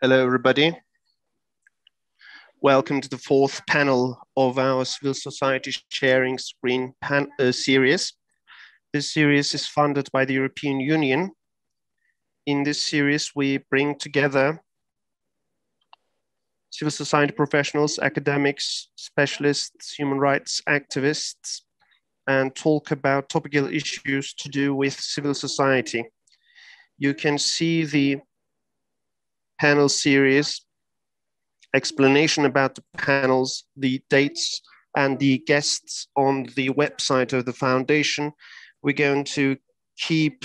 Hello, everybody. Welcome to the fourth panel of our Civil Society Sharing Screen series. This series is funded by the European Union. In this series, we bring together civil society professionals, academics, specialists, human rights activists, and talk about topical issues to do with civil society. You can see the panel series, explanation about the panels, the dates, and the guests on the website of the foundation. We're going to keep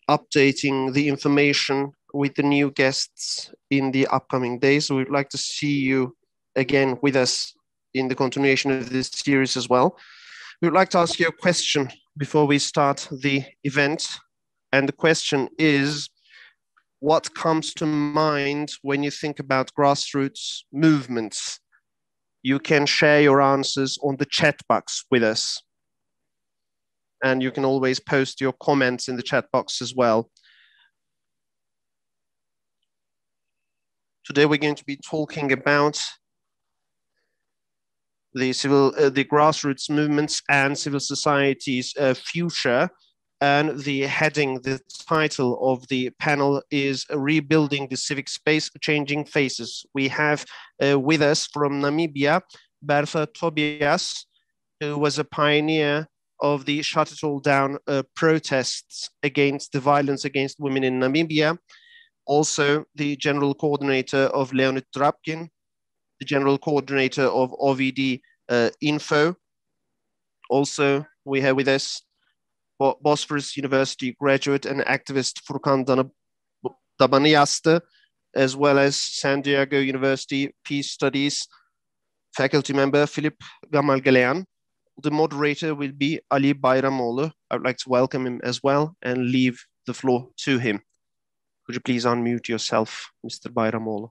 updating the information with the new guests in the upcoming days. So we'd like to see you again with us in the continuation of this series as well. We would like to ask you a question before we start the event. And the question is, what comes to mind when you think about grassroots movements? You can share your answers on the chat box with us. And you can always post your comments in the chat box as well. Today we're going to be talking about the grassroots movements and civil society's future. And the title of the panel is Rebuilding the Civic Space, Changing Faces. We have with us from Namibia, Bertha Tobias, who was a pioneer of the Shut It All Down protests against the violence against women in Namibia. Also, the general coordinator of Leonid Drapkin, the general coordinator of OVD Info. Also, we have with us Bosphorus University graduate and activist Furkan Dabaniaste, as well as San Diego University Peace Studies faculty member Philip Gamalgalean. The moderator will be Ali Bayramoğlu. I would like to welcome him as well and leave the floor to him. Could you please unmute yourself, Mr. Bayramoğlu?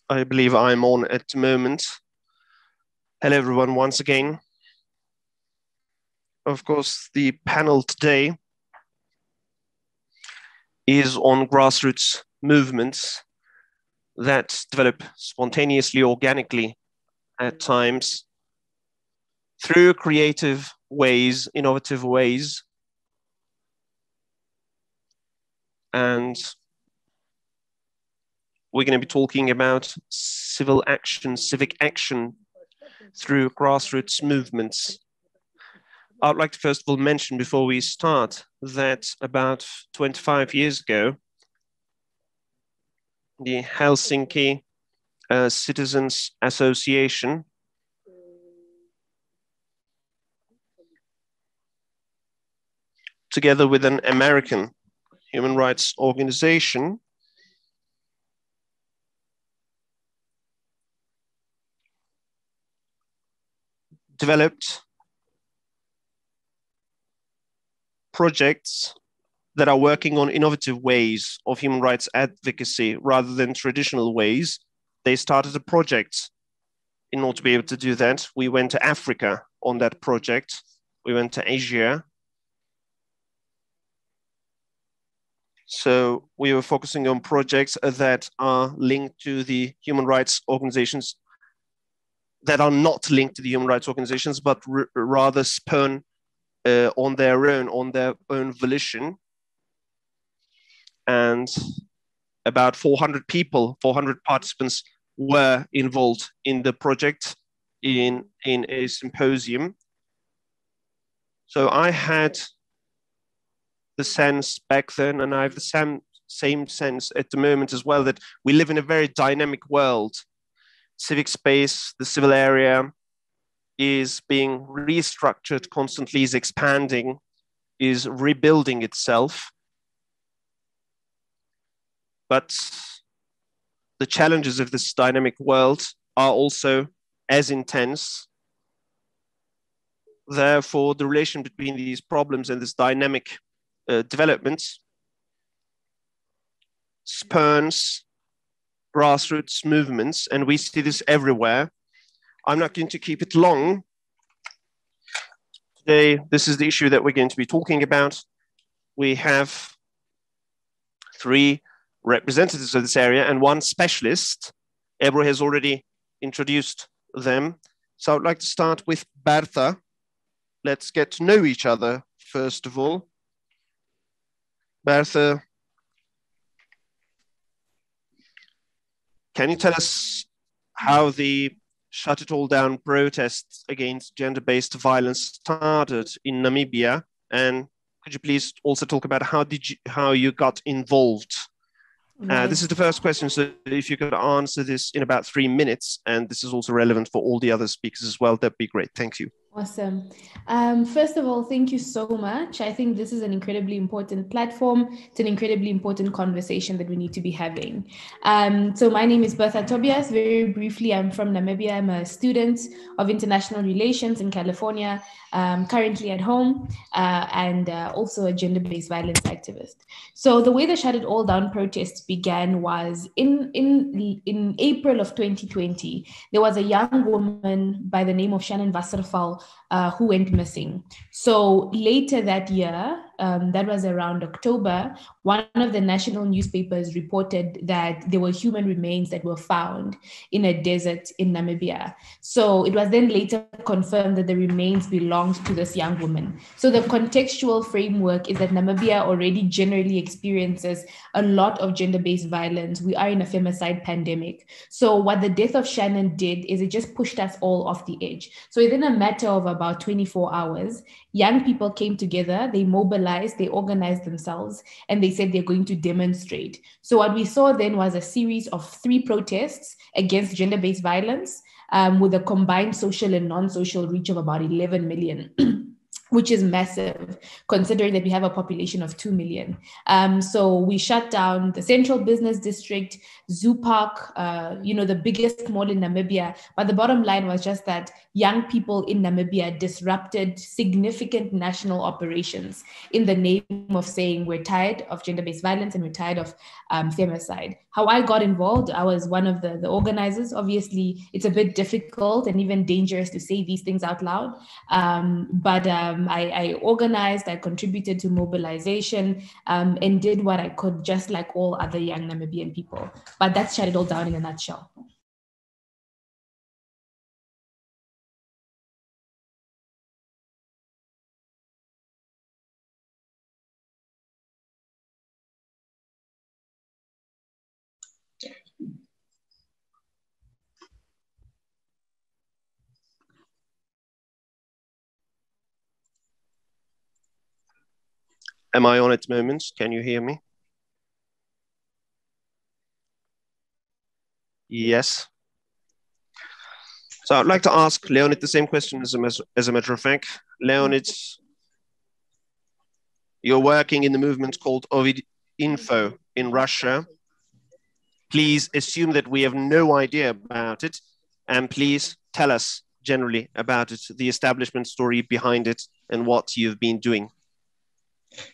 I believe I'm on at the moment. Hello, everyone, once again. Of course, the panel today is on grassroots movements that develop spontaneously, organically at times, through creative ways, innovative ways. And we're going to be talking about civil action, civic action through grassroots movements. I'd like to first of all mention before we start that about 25 years ago, the Helsinki Citizens Association together with an American human rights organization developed projects that are working on innovative ways of human rights advocacy rather than traditional ways. They started a project. In order to be able to do that, we went to Africa on that project. We went to Asia. So we were focusing on projects that are linked to the human rights organizations that are not linked to the human rights organizations, but rather spurn on their own volition. And about 400 people, 400 participants were involved in the project in a symposium. So I had the sense back then, and I have the same sense at the moment as well, that we live in a very dynamic world. Civic space, the civil area is being restructured constantly, is expanding, is rebuilding itself. But the challenges of this dynamic world are also as intense. Therefore, the relation between these problems and this dynamic development spurns grassroots movements, and we see this everywhere. I'm not going to keep it long, Today, this is the issue that we're going to be talking about. We have 3 representatives of this area and 1 specialist. Ebru has already introduced them. So I'd like to start with Bertha. Let's get to know each other, first of all. Bertha, can you tell us how the Shut It All Down protests against gender-based violence started in Namibia? And could you please also talk about how you got involved? Right. This is the first question, so if you could answer this in about 3 minutes, and this is also relevant for all the other speakers as well, that'd be great. Thank you. Awesome. First of all, thank you so much. I think this is an incredibly important platform. It's an incredibly important conversation that we need to be having. So my name is Bertha Tobias. Very briefly, I'm from Namibia. I'm a student of international relations in California, currently at home, and also a gender-based violence activist. So the way the Shut It All Down protests began was in April of 2020, there was a young woman by the name of Shannon Wasserfall who went missing. So later that year, that was around October, one of the national newspapers reported that there were human remains that were found in a desert in Namibia. So it was then later confirmed that the remains belonged to this young woman. So the contextual framework is that Namibia already generally experiences a lot of gender-based violence. We are in a femicide pandemic. So what the death of Shannon did is it just pushed us all off the edge. So within a matter of about 24 hours, young people came together, they mobilized, they organized themselves, and they said they're going to demonstrate. So what we saw then was a series of 3 protests against gender-based violence with a combined social and non-social reach of about 11 million. Which is massive, considering that we have a population of 2 million. So we shut down the Central Business District, Zoo Park, the biggest mall in Namibia. But the bottom line was just that young people in Namibia disrupted significant national operations in the name of saying we're tired of gender-based violence and we're tired of femicide. How I got involved, I was one of the organizers. Obviously, it's a bit difficult and even dangerous to say these things out loud. But I organized, I contributed to mobilization, and did what I could, just like all other young Namibian people. But that's Shut It All Down in a nutshell. Am I on at the moment? Can you hear me? Yes. So I'd like to ask Leonid the same question as a matter of fact. Leonid, you're working in the movement called Ovid Info in Russia. Please assume that we have no idea about it, and please tell us generally about it, the establishment story behind it, and what you've been doing.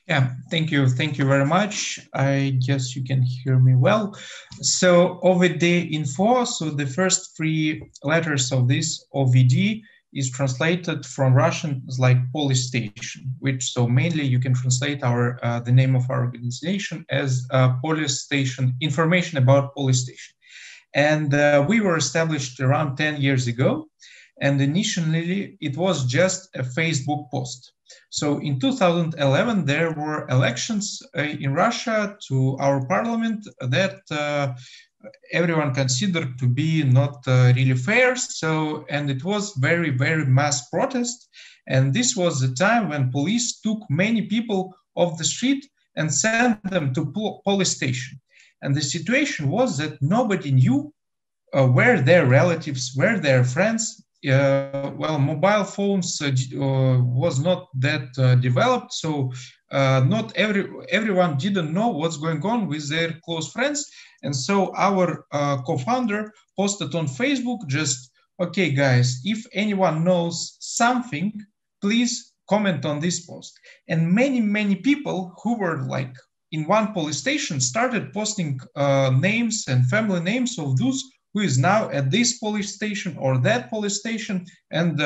Yeah, thank you. Thank you very much. I guess you can hear me well. So OVD info, so the first 3 letters of this OVD is translated from Russian as like police station, which so mainly you can translate the name of our organization as police station, information about police station. And we were established around 10 years ago. And initially it was just a Facebook post. So in 2011, there were elections in Russia to our parliament that everyone considered to be not really fair. So, and it was very, very mass protest. And this was the time when police took many people off the street and sent them to police station. And the situation was that nobody knew where their relatives, where their friends. Mobile phones was not that developed, so not everyone didn't know what's going on with their close friends. And so our co-founder posted on Facebook just, okay, guys, if anyone knows something, please comment on this post. And many people who were like in one police station started posting names and family names of those who is now at this police station or that police station. And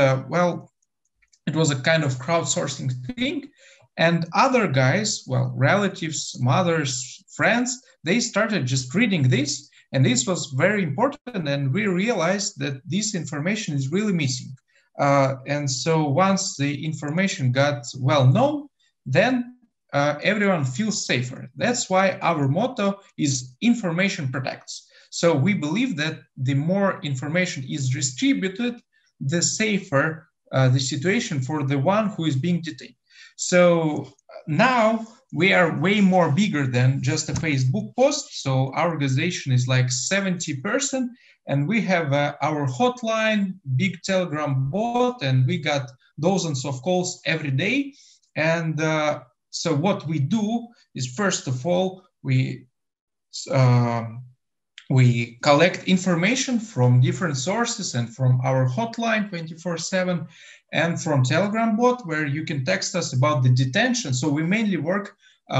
It was a kind of crowdsourcing thing. And other guys, well, relatives, mothers, friends, they started just reading this. And this was very important. And we realized that this information is really missing. And so once the information got well known, then everyone feels safer. That's why our motto is information protects. So we believe that the more information is distributed, the safer the situation for the one who is being detained. So now we are way more bigger than just a Facebook post. So our organization is like 70%, and we have our hotline, big Telegram bot, and we got dozens of calls every day. And so what we do is, first of all, we collect information from different sources and from our hotline 24/7 and from Telegram bot, where you can text us about the detention. So we mainly work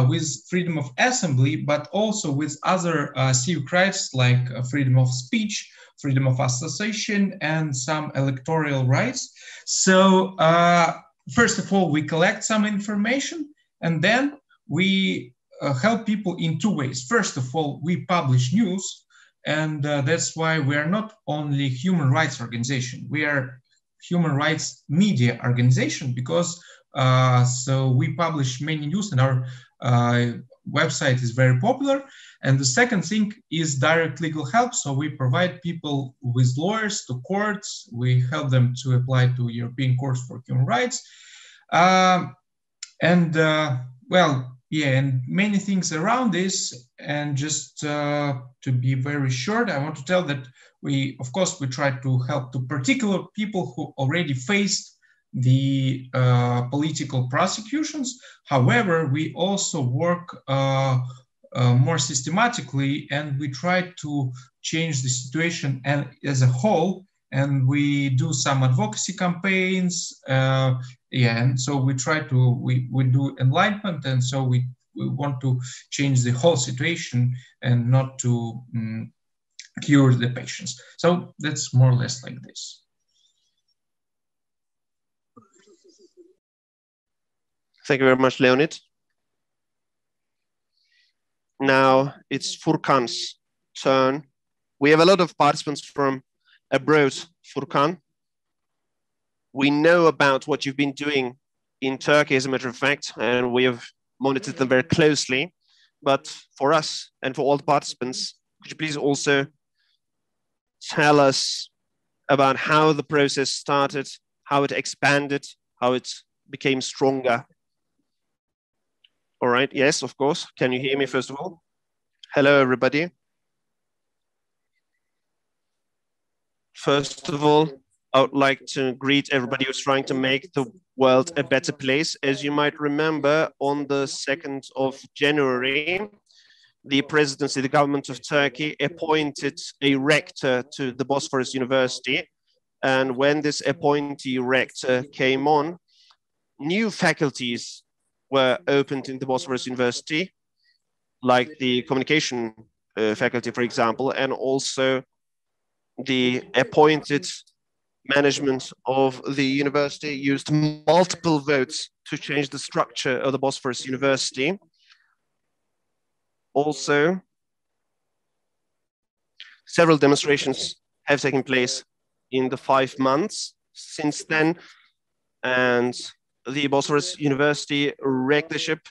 with freedom of assembly, but also with other civic rights like freedom of speech, freedom of association, and some electoral rights. So first of all, we collect some information, and then we help people in two ways. First of all, we publish news, and that's why we are not only human rights organization, we are human rights media organization, because so we publish many news and our website is very popular. And the second thing is direct legal help. So we provide people with lawyers to courts. We help them to apply to European courts for human rights. Well, yeah, and many things around this. And just to be very short, I want to tell that we try to help to particular people who already faced the political prosecutions. However, we also work more systematically, and we try to change the situation and as a whole. And we do some advocacy campaigns, and so we try to we do enlightenment, and so we want to change the whole situation and not to cure the patients. So that's more or less like this. Thank you very much, Leonid. Now it's Furkan's turn. We have a lot of participants from abroad, Furkan. We know about what you've been doing in Turkey, as a matter of fact, and we have monitored them very closely. But for us and for all the participants, could you please also tell us about how the process started, how it expanded, how it became stronger? All right, yes, of course. Can you hear me first of all? Hello, everybody. First of all, I would like to greet everybody who's trying to make the world a better place. As you might remember, on the 2nd of January, the presidency, the government of Turkey, appointed a rector to the Bosphorus University. And when this appointee rector came on, new faculties were opened in the Bosphorus University, like the communication faculty, for example, and also the appointed management of the university used multiple votes to change the structure of the Bosphorus University. Also, several demonstrations have taken place in the 5 months since then, and the Bosphorus University rectorship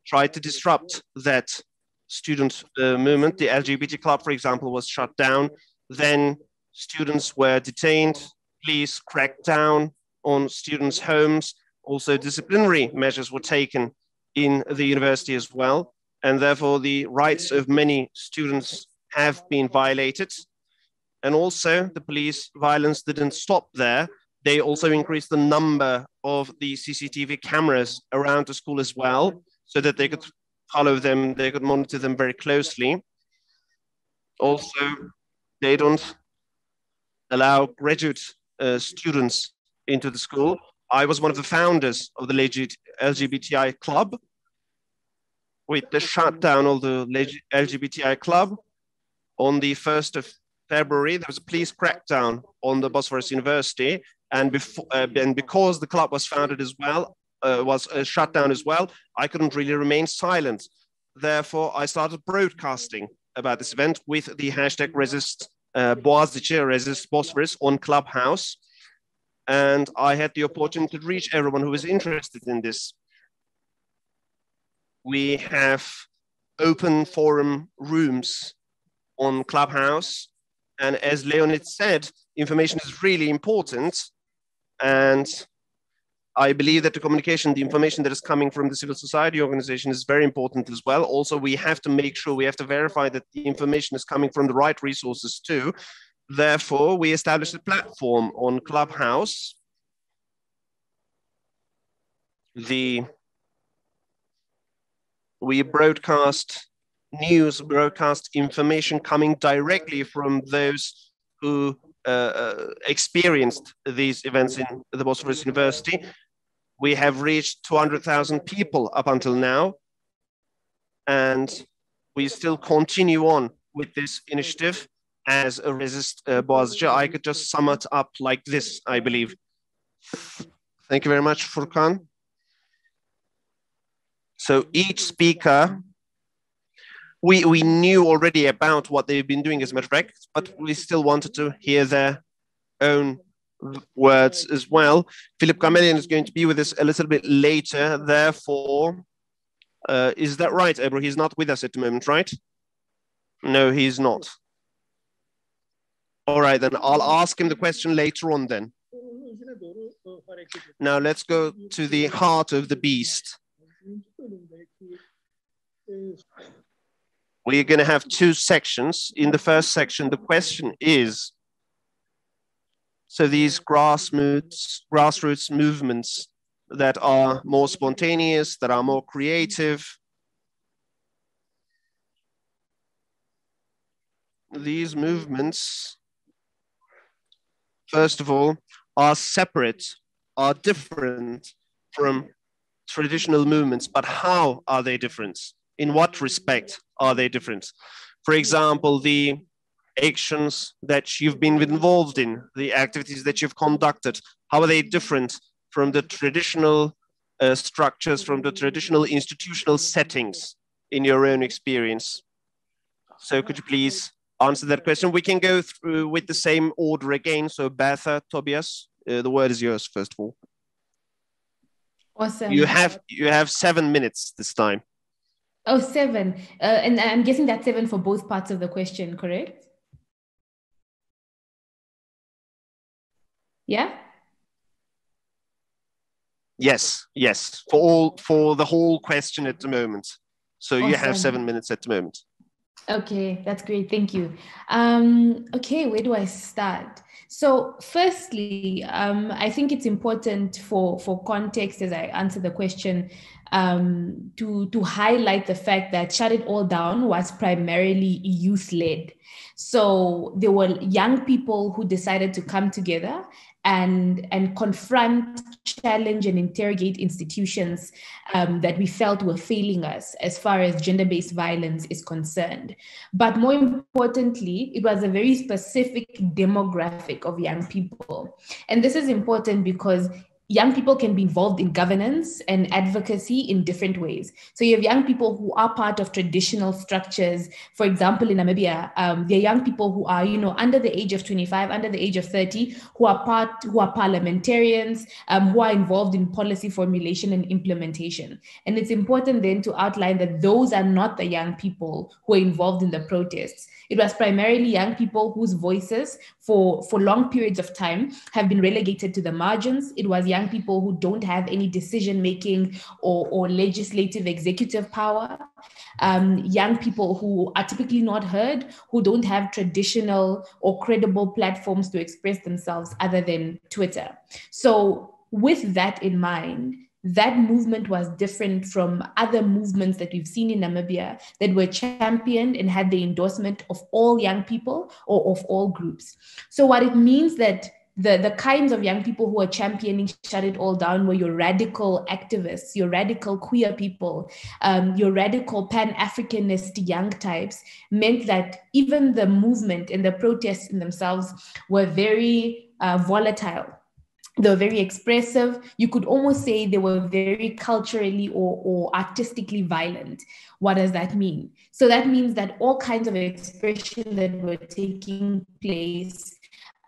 tried to disrupt that student movement. The LGBT club, for example, was shut down. Then students were detained. Police cracked down on students' homes. Also, disciplinary measures were taken in the university as well. And therefore, the rights of many students have been violated. And also, the police violence didn't stop there. They also increased the number of the CCTV cameras around the school as well, so that they could follow them, they could monitor them very closely. Also, they don't allow graduate students into the school. I was one of the founders of the LGBTI club. With the shutdown of the LGBTI club, on the 1st of February, there was a police crackdown on the Bosphorus University, and because the club was founded as well, was shut down as well, I couldn't really remain silent. Therefore, I started broadcasting about this event with the hashtag resist Boğaziçi, resist Bosphorus on Clubhouse. And I had the opportunity to reach everyone who was interested in this. We have open forum rooms on Clubhouse. And as Leonid said, information is really important. And I believe that the communication, the information that is coming from the civil society organization is very important as well. Also, we have to make sure, we have to verify that the information is coming from the right resources too. Therefore, we established a platform on Clubhouse. We broadcast news, broadcast information coming directly from those who experienced these events in the Bosphorus University. We have reached 200,000 people up until now, and we still continue on with this initiative as a resist Boğaziçi. I could just sum it up like this, I believe. Thank you very much, Furkan. So each speaker, we knew already about what they've been doing as a matter of fact, but we still wanted to hear their own words as well. Philip Kamelian is going to be with us a little bit later. Therefore, is that right, Ebru? He's not with us at the moment, right? No, he's not. All right, then I'll ask him the question later on then. Now let's go to the heart of the beast. We're going to have two sections. In the first section, the question is, so these grassroots movements that are more spontaneous, that are more creative, these movements, first of all, are separate, are different from traditional movements, but how are they different? In what respect are they different? For example, the actions that you've been involved in, the activities that you've conducted, how are they different from the traditional structures, from the traditional institutional settings in your own experience? So could you please answer that question? We can go through with the same order again. So Bertha, Tobias, the word is yours, first of all. Awesome. You have 7 minutes this time. Oh, 7. And I'm guessing that's 7 for both parts of the question, correct? Yeah? Yes, for the whole question at the moment. So awesome. You have 7 minutes at the moment. Okay, that's great. Thank you. Okay, where do I start? So firstly, I think it's important for context as I answer the question to highlight the fact that Shut It All Down was primarily youth-led. So there were young people who decided to come together and confront, challenge, and interrogate institutions that we felt were failing us as far as gender-based violence is concerned. But more importantly, it was a very specific demographic of young people. And this is important because young people can be involved in governance and advocacy in different ways. So you have young people who are part of traditional structures. For example, in Namibia, there are young people who are, under the age of 25, under the age of 30, who are parliamentarians, who are involved in policy formulation and implementation. And it's important then to outline that those are not the young people who are involved in the protests. It was primarily young people whose voices for long periods of time have been relegated to the margins. It was young people who don't have any decision-making or legislative executive power. Young people who are typically not heard, who don't have traditional or credible platforms to express themselves other than Twitter. So with that in mind, that movement was different from other movements that we've seen in Namibia that were championed and had the endorsement of all young people or of all groups. So what it means that the kinds of young people who are championing Shut It All Down were your radical activists, your radical queer people, your radical Pan-Africanist young types, meant that even the movement and the protests in themselves were very volatile. They were very expressive. You could almost say they were very culturally or artistically violent. What does that mean? So that means that all kinds of expression that were taking place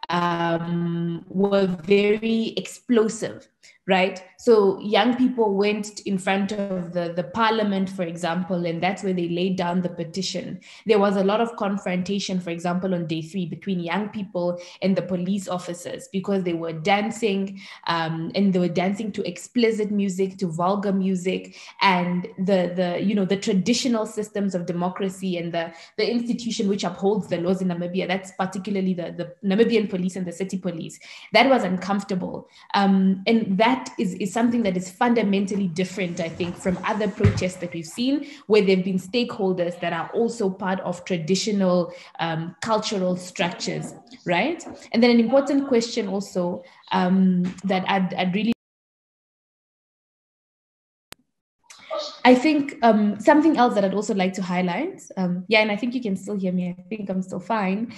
were very explosive, right? So young people went in front of the parliament, for example, and that's where they laid down the petition. There was a lot of confrontation, for example, on day 3 between young people and the police officers, because they were dancing and they were dancing to explicit music, to vulgar music, and the traditional systems of democracy and the institution which upholds the laws in Namibia. That's particularly the Namibian police and the city police. That was uncomfortable, and that is something that is fundamentally different, I think, from other protests that we've seen, where there have been stakeholders that are also part of traditional cultural structures, right? And then an important question also that I'd really, I think something else that I'd also like to highlight, and I think you can still hear me, I think I'm still fine,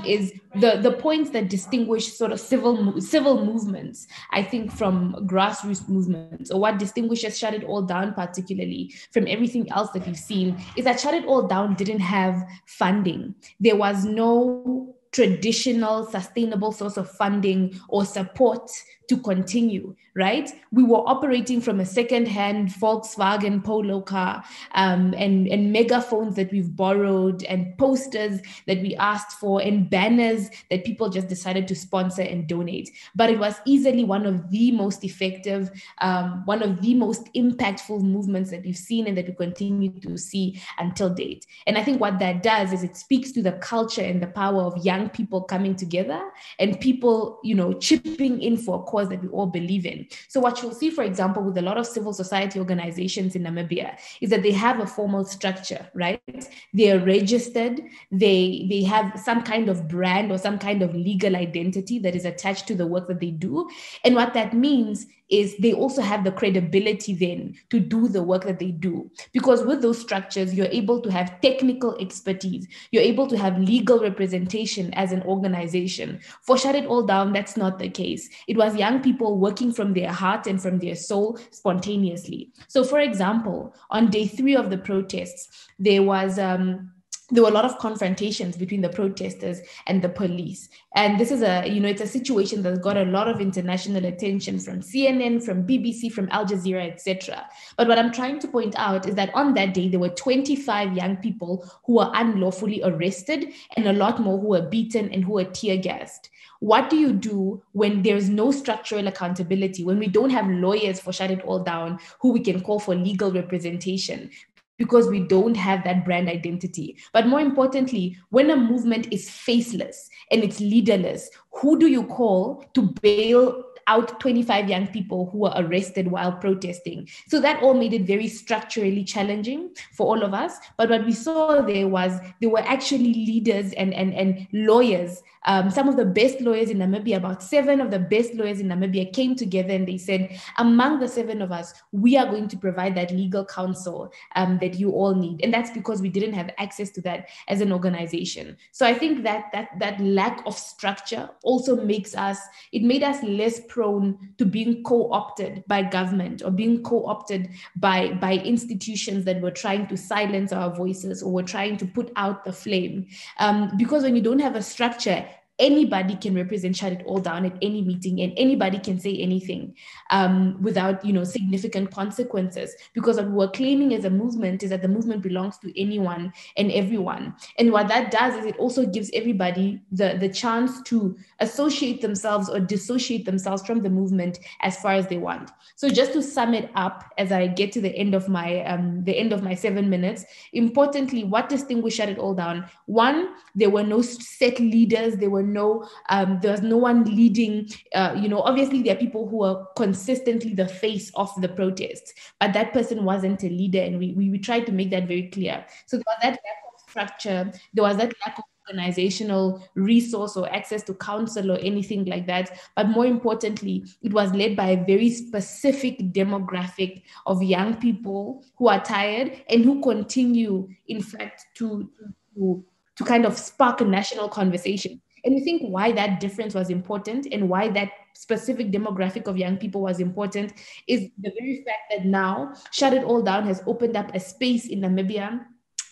is the points that distinguish sort of civil movements, I think, from grassroots movements, or what distinguishes Shut It All Down particularly from everything else that we've seen, is that Shut It All Down didn't have funding. There was no traditional sustainable source of funding or support to continue, right? We were operating from a second-hand Volkswagen Polo car and megaphones that we've borrowed and posters that we asked for and banners that people just decided to sponsor and donate. But it was easily one of the most effective, one of the most impactful movements that we've seen and that we continue to see until date. And I think what that does is it speaks to the culture and the power of young people coming together and people, chipping in for a cause that we all believe in. So what you'll see, for example, with a lot of civil society organizations in Namibia is that they have a formal structure, right? They are registered. They have some kind of brand or some kind of legal identity that is attached to the work that they do. And what that means is they also have the credibility then to do the work that they do. Because with those structures, you're able to have technical expertise. You're able to have legal representation as an organization. For Shut It All Down, that's not the case. It was young people working from their heart and from their soul spontaneously. So for example, on day 3 of the protests, there were a lot of confrontations between the protesters and the police. And this is it's a situation that's got a lot of international attention from CNN, from BBC, from Al Jazeera, etc. But what I'm trying to point out is that on that day, there were 25 young people who were unlawfully arrested and a lot more who were beaten and who were tear gassed. What do you do when there's no structural accountability, when we don't have lawyers for Shut It All Down who we can call for legal representation? Because we don't have that brand identity. But more importantly, when a movement is faceless and it's leaderless, who do you call to bail out 25 young people who were arrested while protesting? So that all made it very structurally challenging for all of us. But what we saw there were actually leaders and lawyers. Some of the best lawyers in Namibia, about 7 of the best lawyers in Namibia came together and they said, among the 7 of us, we are going to provide that legal counsel that you all need. And that's because we didn't have access to that as an organization. So I think that lack of structure also made us less prone to being co-opted by government or being co-opted by institutions that were trying to silence our voices or were trying to put out the flame. Because when you don't have a structure, anybody can represent Shut It All Down at any meeting, and anybody can say anything without, significant consequences. Because what we're claiming as a movement is that the movement belongs to anyone and everyone. And what that does is it also gives everybody the chance to associate themselves or dissociate themselves from the movement as far as they want. So just to sum it up, as I get to the end of my 7 minutes, importantly, what distinguished Shut It All Down? One, there were no set leaders. There was no one leading. Obviously there are people who are consistently the face of the protests, but that person wasn't a leader, and we tried to make that very clear. So there was that lack of structure, there was that lack of organizational resource or access to counsel or anything like that. But more importantly, it was led by a very specific demographic of young people who are tired and who continue, in fact, to kind of spark a national conversation. And we think why that difference was important and why that specific demographic of young people was important is the very fact that now Shut It All Down has opened up a space in Namibia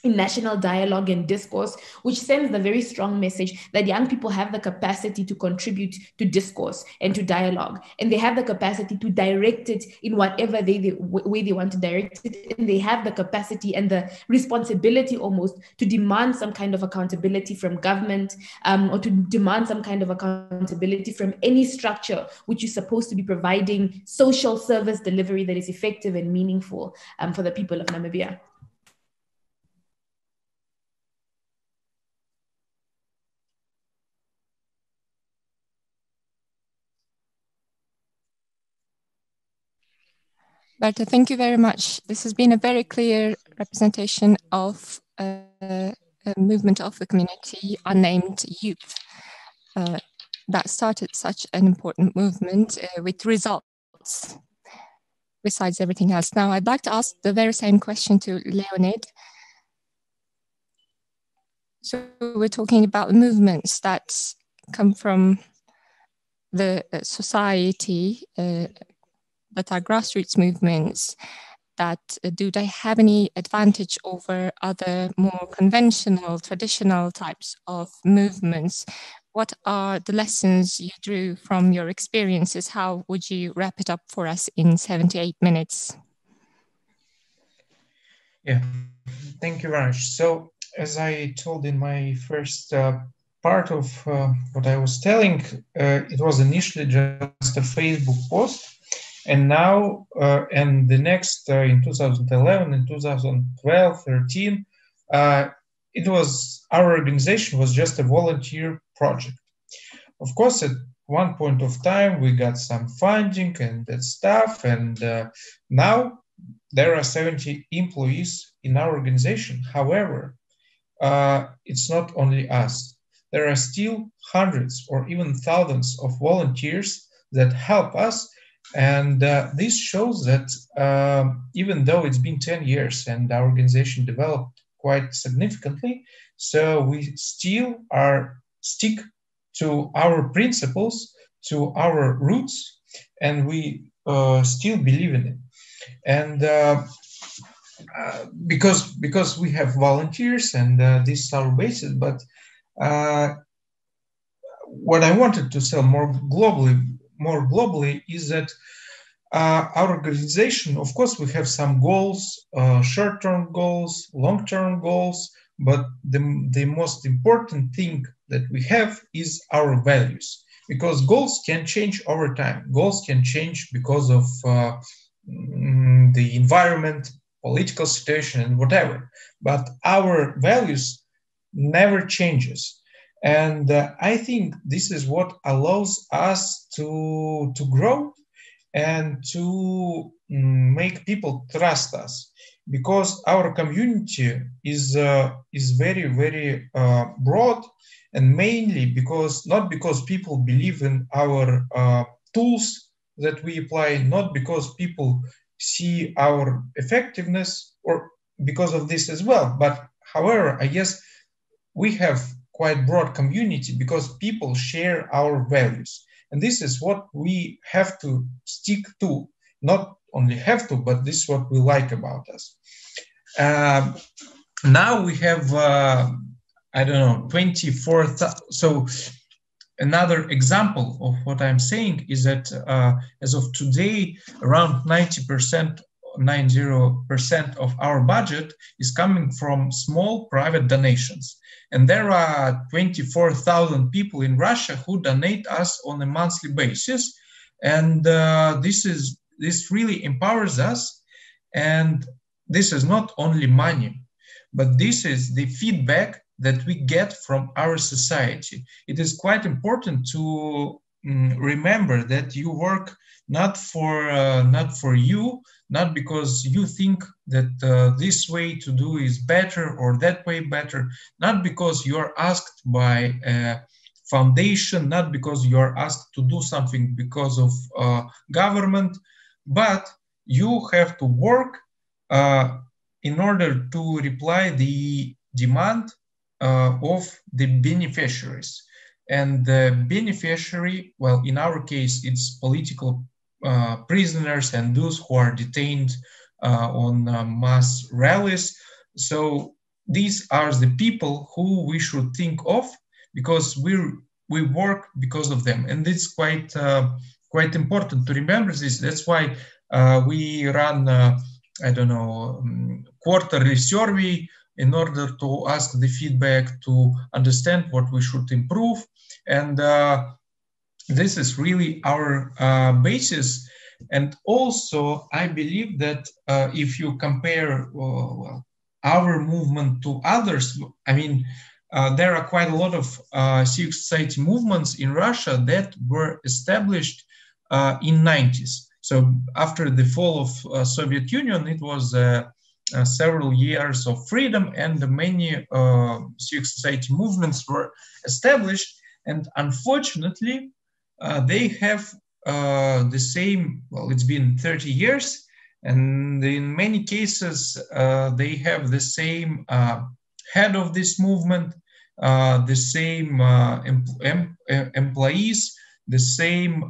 in national dialogue and discourse, which sends the very strong message that young people have the capacity to contribute to discourse and to dialogue, and they have the capacity to direct it in whatever way they want to direct it, and they have the capacity and the responsibility almost to demand some kind of accountability from government, or to demand some kind of accountability from any structure which is supposed to be providing social service delivery that is effective and meaningful for the people of Namibia. Berta, thank you very much. This has been a very clear representation of a movement of the community, Unnamed Youth, that started such an important movement with results besides everything else. Now, I'd like to ask the very same question to Leonid. So we're talking about movements that come from the society, that are grassroots movements, that do they have any advantage over other more conventional, traditional types of movements? What are the lessons you drew from your experiences? How would you wrap it up for us in 78 minutes? Yeah, thank you very much. So as I told in my first part of what I was telling, it was initially just a Facebook post. And now, and the next in 2011 and 2012, 13, it was, our organization was just a volunteer project. Of course, at one point of time, we got some funding and that stuff. And now there are 70 employees in our organization. However, it's not only us. There are still hundreds or even thousands of volunteers that help us. And this shows that even though it's been 10 years and our organization developed quite significantly, so we still stick to our principles, to our roots, and we still believe in it. And because we have volunteers and this is our basis, but what I wanted to say more globally is that our organization, of course, we have some goals, short-term goals, long-term goals, but the most important thing that we have is our values, because goals can change over time. Goals can change because of the environment, political situation, and whatever, but our values never changes. And I think this is what allows us to grow and to make people trust us, because our community is very, very broad, and mainly because, not because people believe in our tools that we apply, not because people see our effectiveness, or because of this as well, but however, I guess we have quite broad community because people share our values. And this is what we have to stick to, not only have to, but this is what we like about us. Now we have, I don't know, 24,000. So another example of what I'm saying is that as of today, around 90% of our budget is coming from small private donations. And there are 24,000 people in Russia who donate us on a monthly basis. And this really empowers us. And this is not only money, but this is the feedback that we get from our society. It is quite important to remember that you work not for you, not because you think that this way to do is better or that way better, not because you're asked by a foundation, not because you're asked to do something because of government, but you have to work in order to reply the demand of the beneficiaries. and the beneficiary, well, in our case, it's political prisoners and those who are detained on mass rallies. So these are the people who we should think of, because we work because of them, and it's quite important to remember this. That's why we run I don't know, quarterly survey in order to ask the feedback, to understand what we should improve. And this is really our basis. And also, I believe that if you compare well, our movement to others, I mean, there are quite a lot of civic society movements in Russia that were established in 90s. So after the fall of Soviet Union, it was several years of freedom, and many civic society movements were established. And unfortunately, they have the same, well, it's been 30 years, and in many cases, they have the same head of this movement, the same employees, the same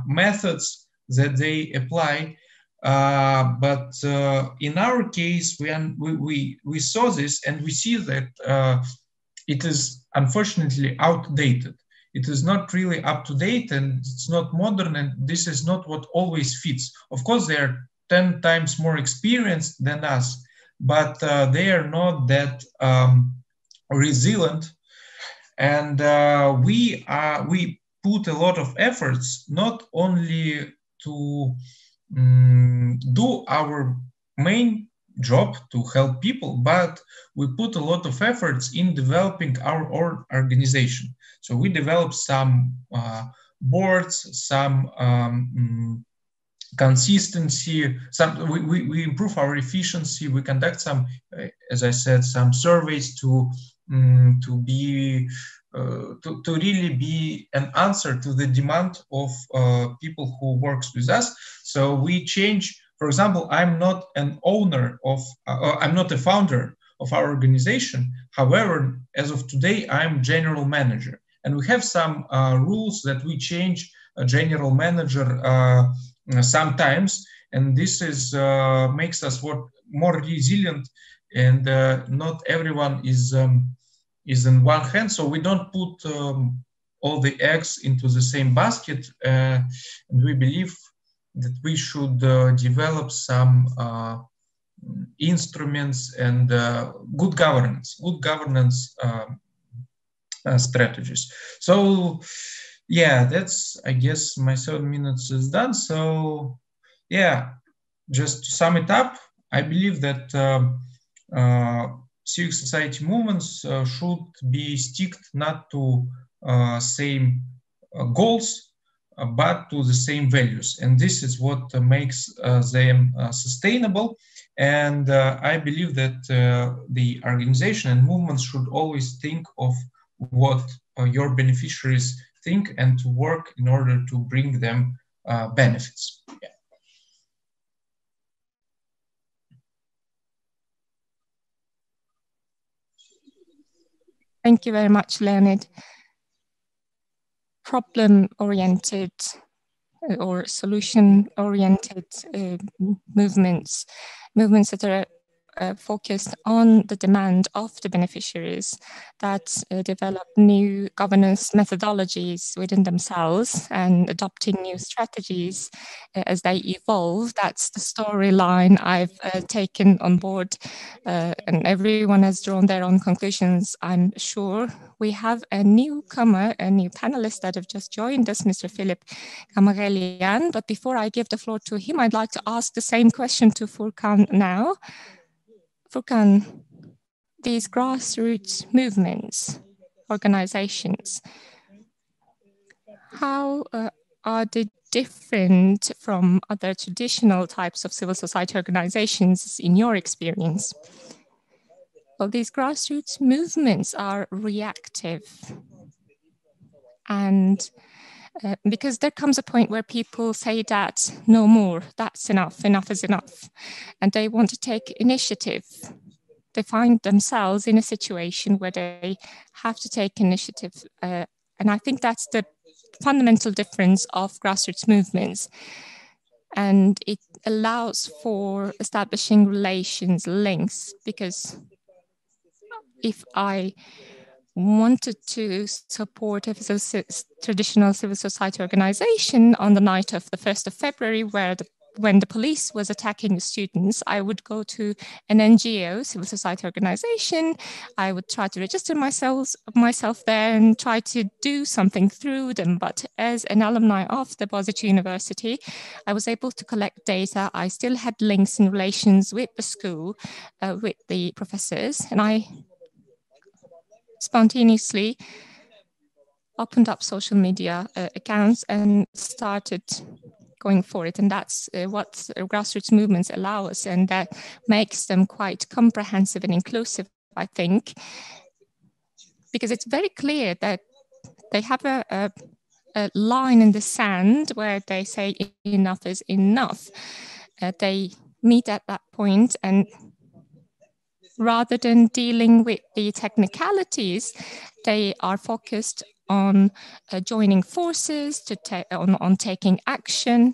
methods that they apply. But in our case, we saw this, and we see that it is unfortunately outdated. It is not really up to date, and it's not modern, and this is not what always fits. Of course, they are 10 times more experienced than us, but they are not that resilient. And we put a lot of efforts, not only to do our main job to help people, but we put a lot of efforts in developing our organization. So we developed some boards, some consistency, we improve our efficiency, we conduct some, as I said, some surveys to really be an answer to the demand of people who works with us. So we change, for example, I'm not an owner of, I'm not a founder of our organization. However, as of today, I'm general manager. And we have some rules that we change a general manager sometimes. And this is makes us more resilient, and not everyone is in one hand. So we don't put all the eggs into the same basket. And we believe that we should develop some instruments and good governance strategies. So yeah, that's, I guess my 7 minutes is done. So yeah, just to sum it up, I believe that civic society movements should be sticked not to same goals, but to the same values. And this is what makes them sustainable. And I believe that the organization and movements should always think of what your beneficiaries think and to work in order to bring them benefits. Yeah. Thank you very much, Leonid. Problem-oriented or solution-oriented movements that are focused on the demand of the beneficiaries, that develop new governance methodologies within themselves and adopting new strategies as they evolve. That's the storyline I've taken on board, and everyone has drawn their own conclusions, I'm sure. We have a newcomer, a new panelist that have just joined us, Mr. Philip Kamarelian. But before I give the floor to him, I'd like to ask the same question to Furkan now. Furkan, these grassroots movements, organizations, how are they different from other traditional types of civil society organizations in your experience? Well, these grassroots movements are reactive, and because there comes a point where people say that no more, that's enough, enough is enough, and they want to take initiative. They find themselves in a situation where they have to take initiative And I think that's the fundamental difference of grassroots movements. And it allows for establishing relations, links, because if I wanted to support a traditional civil society organization on the night of the 1st of February, when the police was attacking the students, I would go to an NGO, civil society organization. I would try to register myself there and try to do something through them. But as an alumni of the Boğaziçi University, I was able to collect data. I still had links and relations with the school, with the professors, and I spontaneously opened up social media accounts and started going for it. And that's what grassroots movements allow us, and that makes them quite comprehensive and inclusive, I think, because it's very clear that they have a line in the sand where they say enough is enough. They meet at that point, and rather than dealing with the technicalities, they are focused on joining forces, on taking action.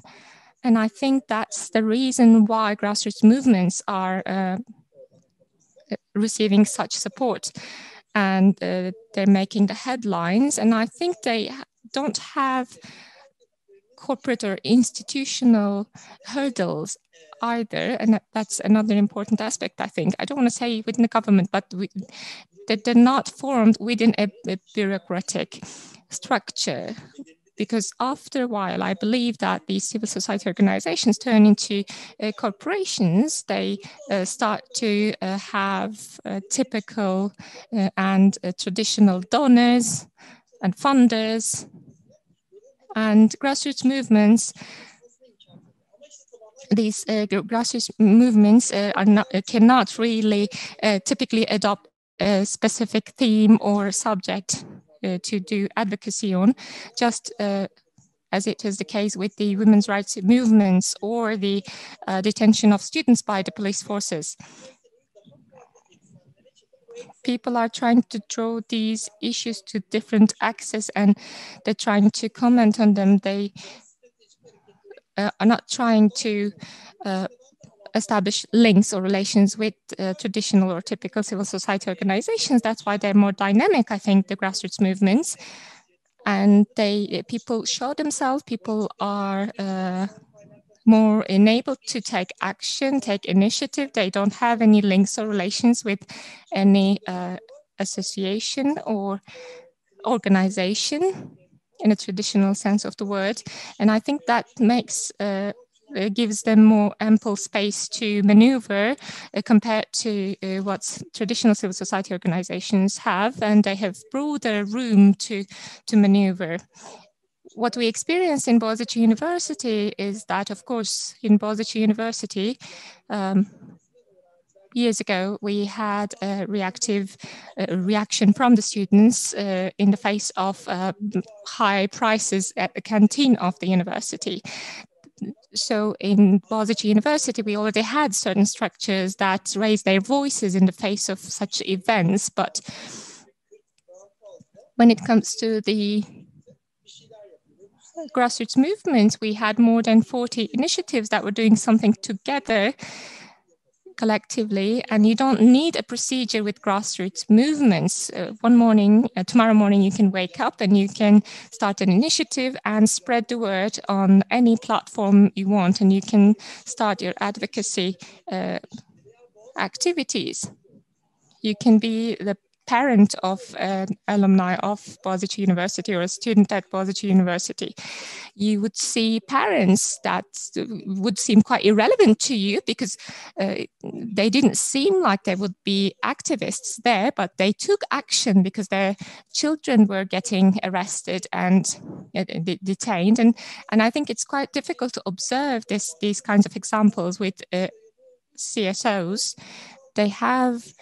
And I think that's the reason why grassroots movements are receiving such support, and they're making the headlines. And I think they don't have corporate or institutional hurdles either, and that's another important aspect, I think. I don't want to say within the government, but that they're not formed within a bureaucratic structure, because after a while, I believe that these civil society organizations turn into corporations. They start to have typical and traditional donors and funders, and grassroots movements. These grassroots movements cannot really typically adopt a specific theme or subject to do advocacy on, just as it is the case with the women's rights movements or the detention of students by the police forces. People are trying to draw these issues to different axes, and they're trying to comment on them. They are not trying to establish links or relations with traditional or typical civil society organizations. That's why they're more dynamic, I think, the grassroots movements. And people show themselves, people are more enabled to take action, take initiative. They don't have any links or relations with any association or organization in a traditional sense of the word. And I think that gives them more ample space to maneuver compared to what traditional civil society organizations have, and they have broader room to maneuver. What we experience in Boğaziçi University is that, of course, in Boğaziçi University, years ago, we had a reaction from the students in the face of high prices at the canteen of the university. So in Boğaziçi University, we already had certain structures that raised their voices in the face of such events. But when it comes to the grassroots movements, we had more than 40 initiatives that were doing something together collectively, and you don't need a procedure with grassroots movements. Tomorrow morning, you can wake up and you can start an initiative and spread the word on any platform you want, and you can start your advocacy activities. You can be the parent of an alumni of Boğaziçi University or a student at Boğaziçi University. You would see parents that would seem quite irrelevant to you because they didn't seem like they would be activists there, but they took action because their children were getting arrested and detained. And I think it's quite difficult to observe these kinds of examples with CSOs. They have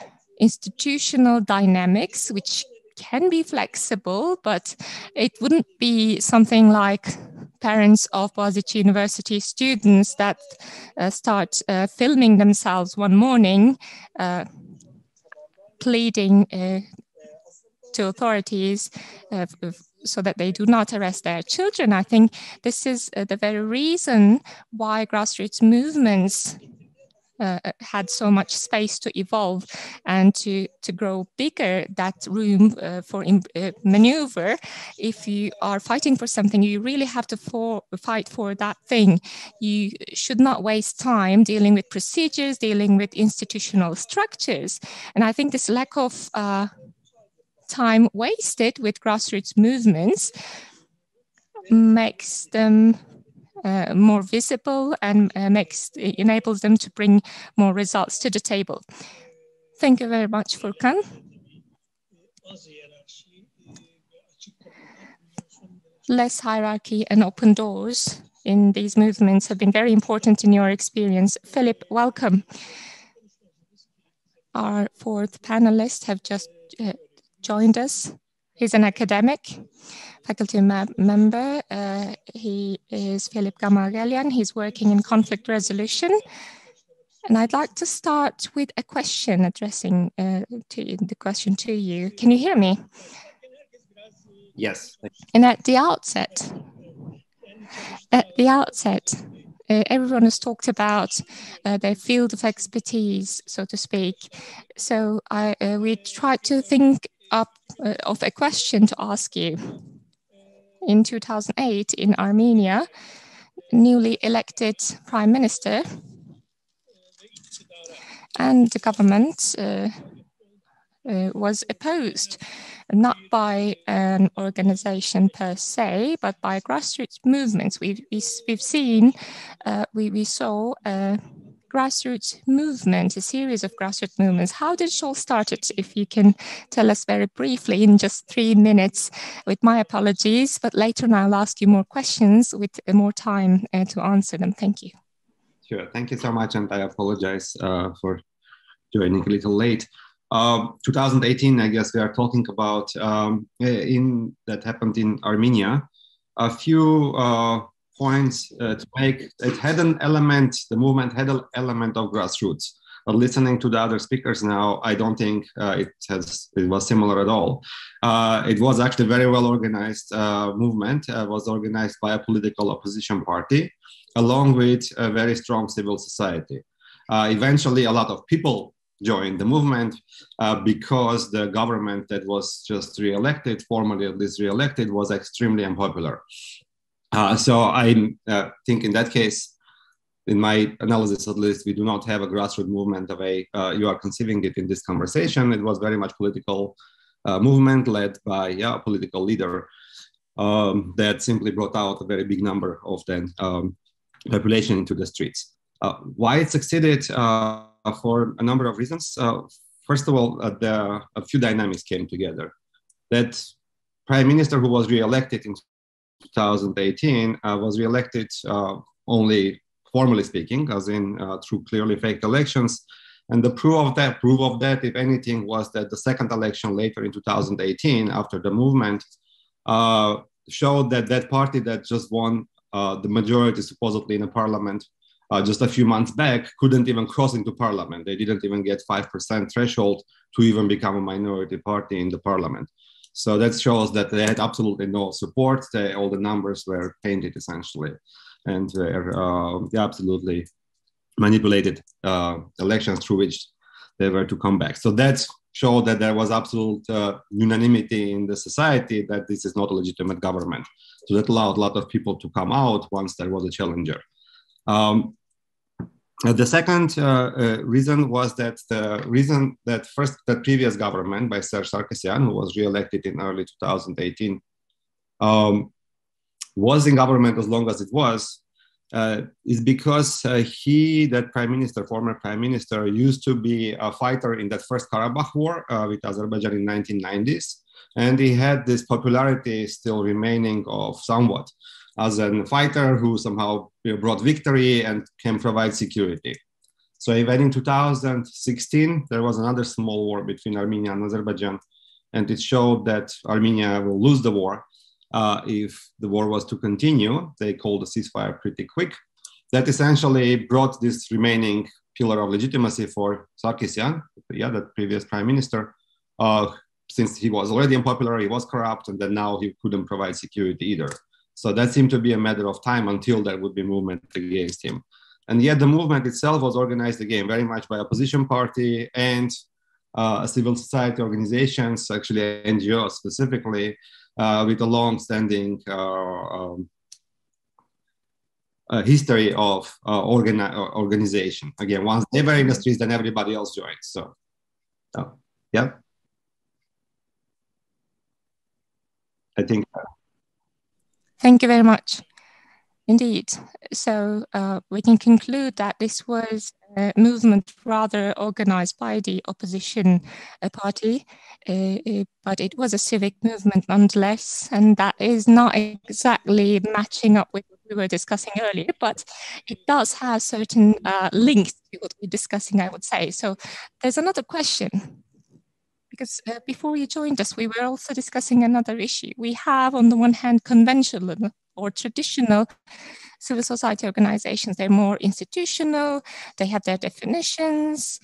institutional dynamics, which can be flexible, but it wouldn't be something like parents of Boğaziçi University students that start filming themselves one morning, pleading to authorities so that they do not arrest their children. I think this is the very reason why grassroots movements had so much space to evolve and to grow bigger, that room for maneuver. If you are fighting for something, you really have to fight for that thing. You should not waste time dealing with procedures, dealing with institutional structures. And I think this lack of time wasted with grassroots movements makes them more visible and enables them to bring more results to the table. Thank you very much, Furkan. Less hierarchy and open doors in these movements have been very important in your experience. Philip, welcome. Our fourth panelist have just joined us. He's an academic, faculty member. He is Philip Gamargelian. He's working in conflict resolution. And I'd like to start with a question addressing the question to you. Can you hear me? Yes. And at the outset, everyone has talked about their field of expertise, so to speak. So we tried to think up of a question to ask you. In 2008 in Armenia, newly elected prime minister and the government was opposed, not by an organization per se, but by grassroots movements. We saw a grassroots movement, a series of grassroots movements. How did it all start? If you can tell us very briefly in just 3 minutes, with my apologies, but later on I'll ask you more questions with more time to answer them. Thank you. Sure, thank you so much, and I apologize for joining a little late. 2018, I guess we are talking about that happened in Armenia. A few points to make. It had an element, the movement had an element of grassroots. But listening to the other speakers now, I don't think it was similar at all. It was actually a very well organized movement. It was organized by a political opposition party, along with a very strong civil society. Eventually, a lot of people joined the movement because the government that was just re-elected, formally at least re-elected, was extremely unpopular. So I think in that case, in my analysis at least, we do not have a grassroots movement the way you are conceiving it in this conversation. It was very much political movement led by a political leader that simply brought out a very big number of the population into the streets. Why it succeeded? For a number of reasons. First of all, a few dynamics came together. That prime minister who was re-elected in 2018 was re-elected only formally speaking, as in through clearly faked elections. And the proof of that, if anything, was that the second election later in 2018, after the movement, showed that that party that just won the majority supposedly in a parliament just a few months back couldn't even cross into parliament. They didn't even get 5% threshold to even become a minority party in the parliament. So that shows that they had absolutely no support. All the numbers were painted essentially, and were absolutely manipulated elections through which they were to come back. So that showed that there was absolute unanimity in the society that this is not a legitimate government. So that allowed a lot of people to come out once there was a challenger. The second reason was that the previous government by Serge Sarkisyan, who was re-elected in early 2018, was in government as long as it was, is because that former prime minister, used to be a fighter in that first Karabakh war with Azerbaijan in 1990s. And he had this popularity still remaining of somewhat as a fighter who somehow brought victory and can provide security. So even in 2016, there was another small war between Armenia and Azerbaijan, and it showed that Armenia will lose the war if the war was to continue. They called the ceasefire pretty quick. That essentially brought this remaining pillar of legitimacy for Sarkisyan, the previous prime minister, since he was already unpopular, he was corrupt, and then now he couldn't provide security either. So that seemed to be a matter of time until there would be movement against him. And yet the movement itself was organized again very much by opposition party and civil society organizations, actually NGOs specifically, with a long-standing history of organization. Again, once they were in the streets, then everybody else joined. So, yeah. I think. Thank you very much. Indeed. So we can conclude that this was a movement rather organized by the opposition party, but it was a civic movement nonetheless, and that is not exactly matching up with what we were discussing earlier, but it does have certain links to what we're discussing, I would say. So there's another question. Because before you joined us, we were also discussing another issue. We have, on the one hand, conventional or traditional civil society organizations. They're more institutional, they have their definitions,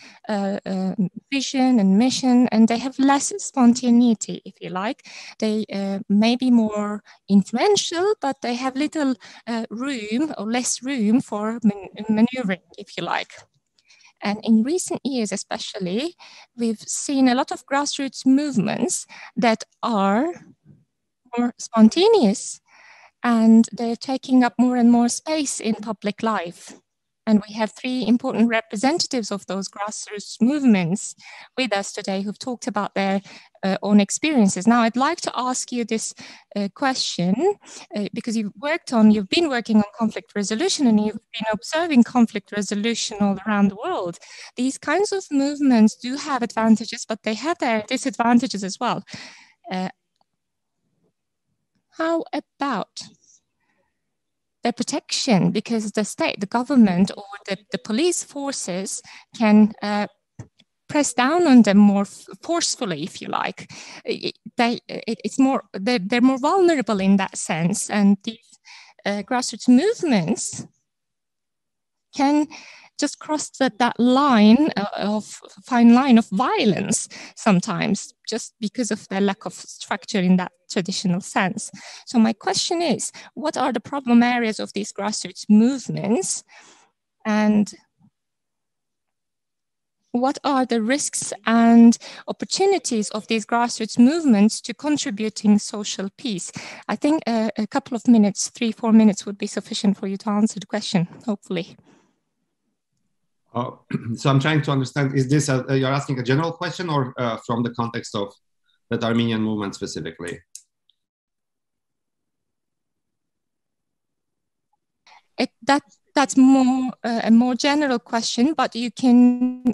vision and mission, and they have less spontaneity, if you like. They may be more influential, but they have little room or less room for maneuvering, if you like. And in recent years, especially, we've seen a lot of grassroots movements that are more spontaneous, and they're taking up more and more space in public life. And we have three important representatives of those grassroots movements with us today who've talked about their own experiences. Now, I'd like to ask you this question because you've been working on conflict resolution and you've been observing conflict resolution all around the world. These kinds of movements do have advantages, but they have their disadvantages as well. How about their protection? Because the state, the government, or the police forces can press down on them more forcefully, if you like. They're more vulnerable in that sense, and these grassroots movements can just cross that fine line of violence sometimes, just because of their lack of structure in that traditional sense. So my question is, what are the problem areas of these grassroots movements, and what are the risks and opportunities of these grassroots movements to contributing social peace? I think a couple of minutes, 3-4 minutes would be sufficient for you to answer the question, hopefully. So I'm trying to understand, is this, you're asking a general question or from the context of that Armenian movement specifically? That's more a more general question, but you can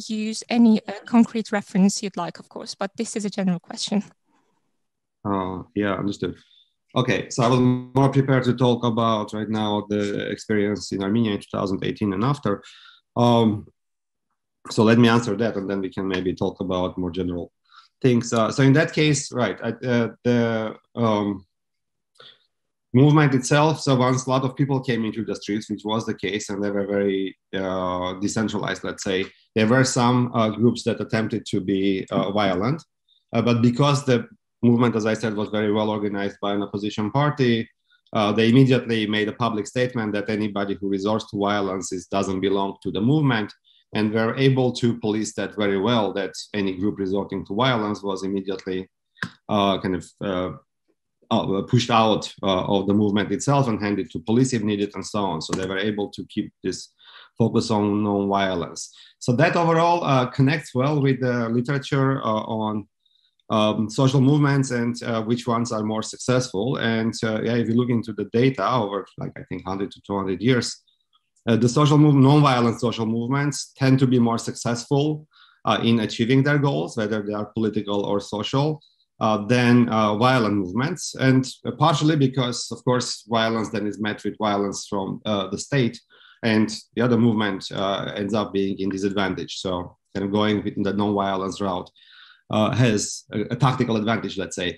use any concrete reference you'd like, of course, but this is a general question. Yeah, understood. Okay, so I was more prepared to talk about right now the experience in Armenia in 2018 and after. So let me answer that, and then we can maybe talk about more general things. So in that case, right, the movement itself, so once a lot of people came into the streets, which was the case, and they were very decentralized, let's say, there were some groups that attempted to be violent, but because the movement, as I said, was very well organized by an opposition party, they immediately made a public statement that anybody who resorts to violence doesn't belong to the movement, and were able to police that very well, that any group resorting to violence was immediately pushed out of the movement itself and handed to police if needed and so on. So they were able to keep this focus on non-violence. So that overall connects well with the literature on social movements and which ones are more successful. And yeah, if you look into the data over, like, I think 100 to 200 years, the non-violent social movements tend to be more successful in achieving their goals, whether they are political or social, than violent movements. And partially because, of course, violence then is met with violence from the state, and the other movement ends up being in disadvantage. So kind of going in the non-violence route has a tactical advantage, let's say.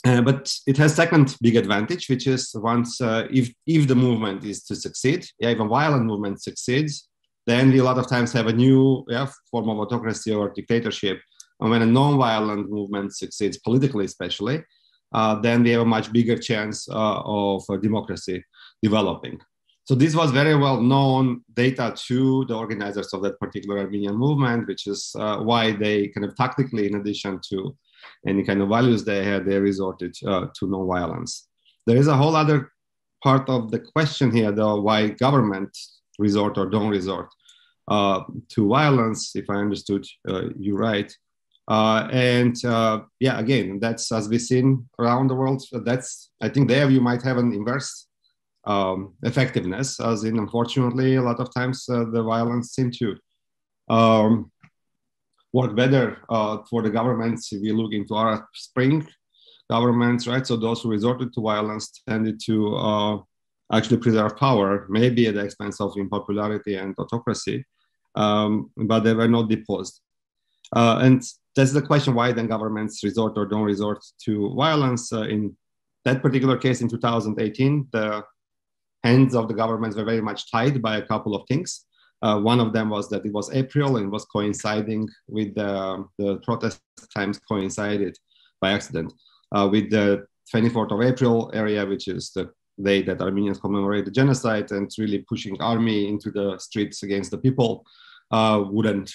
But it has second big advantage, which is once if the movement is to succeed, if a violent movement succeeds, then we a lot of times have a new form of autocracy or dictatorship And when a non-violent movement succeeds politically, especially, then we have a much bigger chance of democracy developing. So this was very well known data to the organizers of that particular Armenian movement, which is why they kind of tactically, in addition to any kind of values they had, they resorted to non-violence. There is a whole other part of the question here, though, why government resort or don't resort to violence, if I understood you right. Yeah, again, that's, as we've seen around the world, that's, I think there you might have an inverse effectiveness, as in, unfortunately, a lot of times the violence seems to work better for the governments. If you look into Arab Spring governments, right? So those who resorted to violence tended to actually preserve power, maybe at the expense of unpopularity and autocracy, but they were not deposed. And that's the question, why then governments resort or don't resort to violence. In that particular case in 2018, the hands of the governments were very much tied by a couple of things. One of them was that it was April and was coinciding with the protest times coincided by accident with the 24th of April area, which is the day that Armenians commemorate the genocide, and really pushing army into the streets against the people wouldn't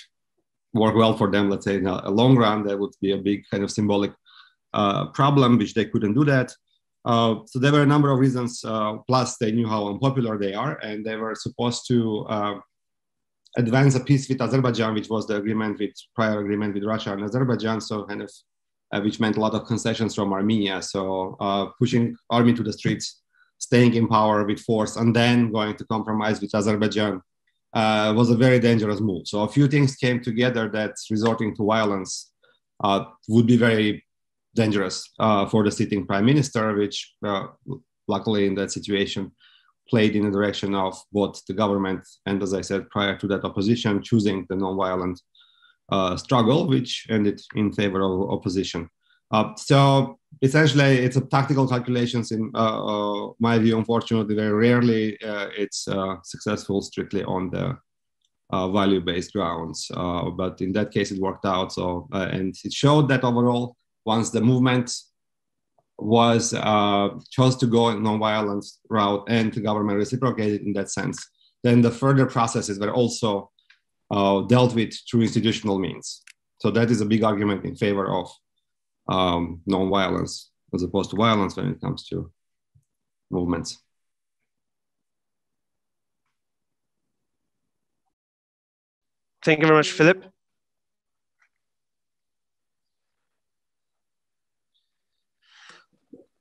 work well for them. Let's say in a long run, that would be a big kind of symbolic problem, which they couldn't do that. So there were a number of reasons, plus they knew how unpopular they are, and they were supposed to advance a peace with Azerbaijan, which was the agreement with prior agreement with Russia and Azerbaijan, so kind of, which meant a lot of concessions from Armenia. So pushing army to the streets, staying in power with force, and then going to compromise with Azerbaijan was a very dangerous move. So a few things came together that resorting to violence would be very dangerous for the sitting prime minister, which luckily in that situation played in the direction of both the government and, as I said, prior to that, opposition choosing the non-violent struggle, which ended in favor of opposition. So essentially, it's a tactical calculations in my view. Unfortunately, very rarely it's successful strictly on the value-based grounds. But in that case, it worked out. So and it showed that overall, once the movement was chose to go in non-violence route and the government reciprocated in that sense, then the further processes were also dealt with through institutional means. So that is a big argument in favor of non-violence as opposed to violence when it comes to movements. Thank you very much, Philip.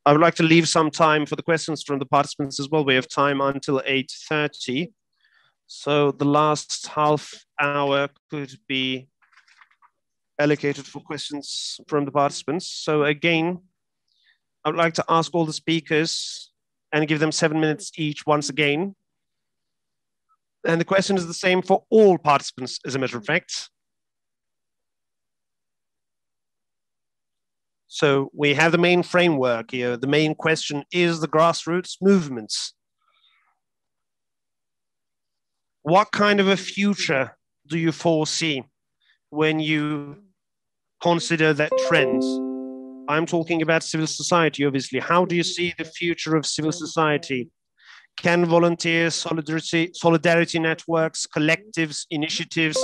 I would like to leave some time for the questions from the participants as well. We have time until 8:30. So the last half hour could be allocated for questions from the participants. So again, I would like to ask all the speakers and give them 7 minutes each once again. And the question is the same for all participants, as a matter of fact. So we have the main framework here. The main question is the grassroots movements. What kind of a future do you foresee when you consider that trend? I'm talking about civil society, obviously. How do you see the future of civil society? Can volunteers, solidarity networks, collectives, initiatives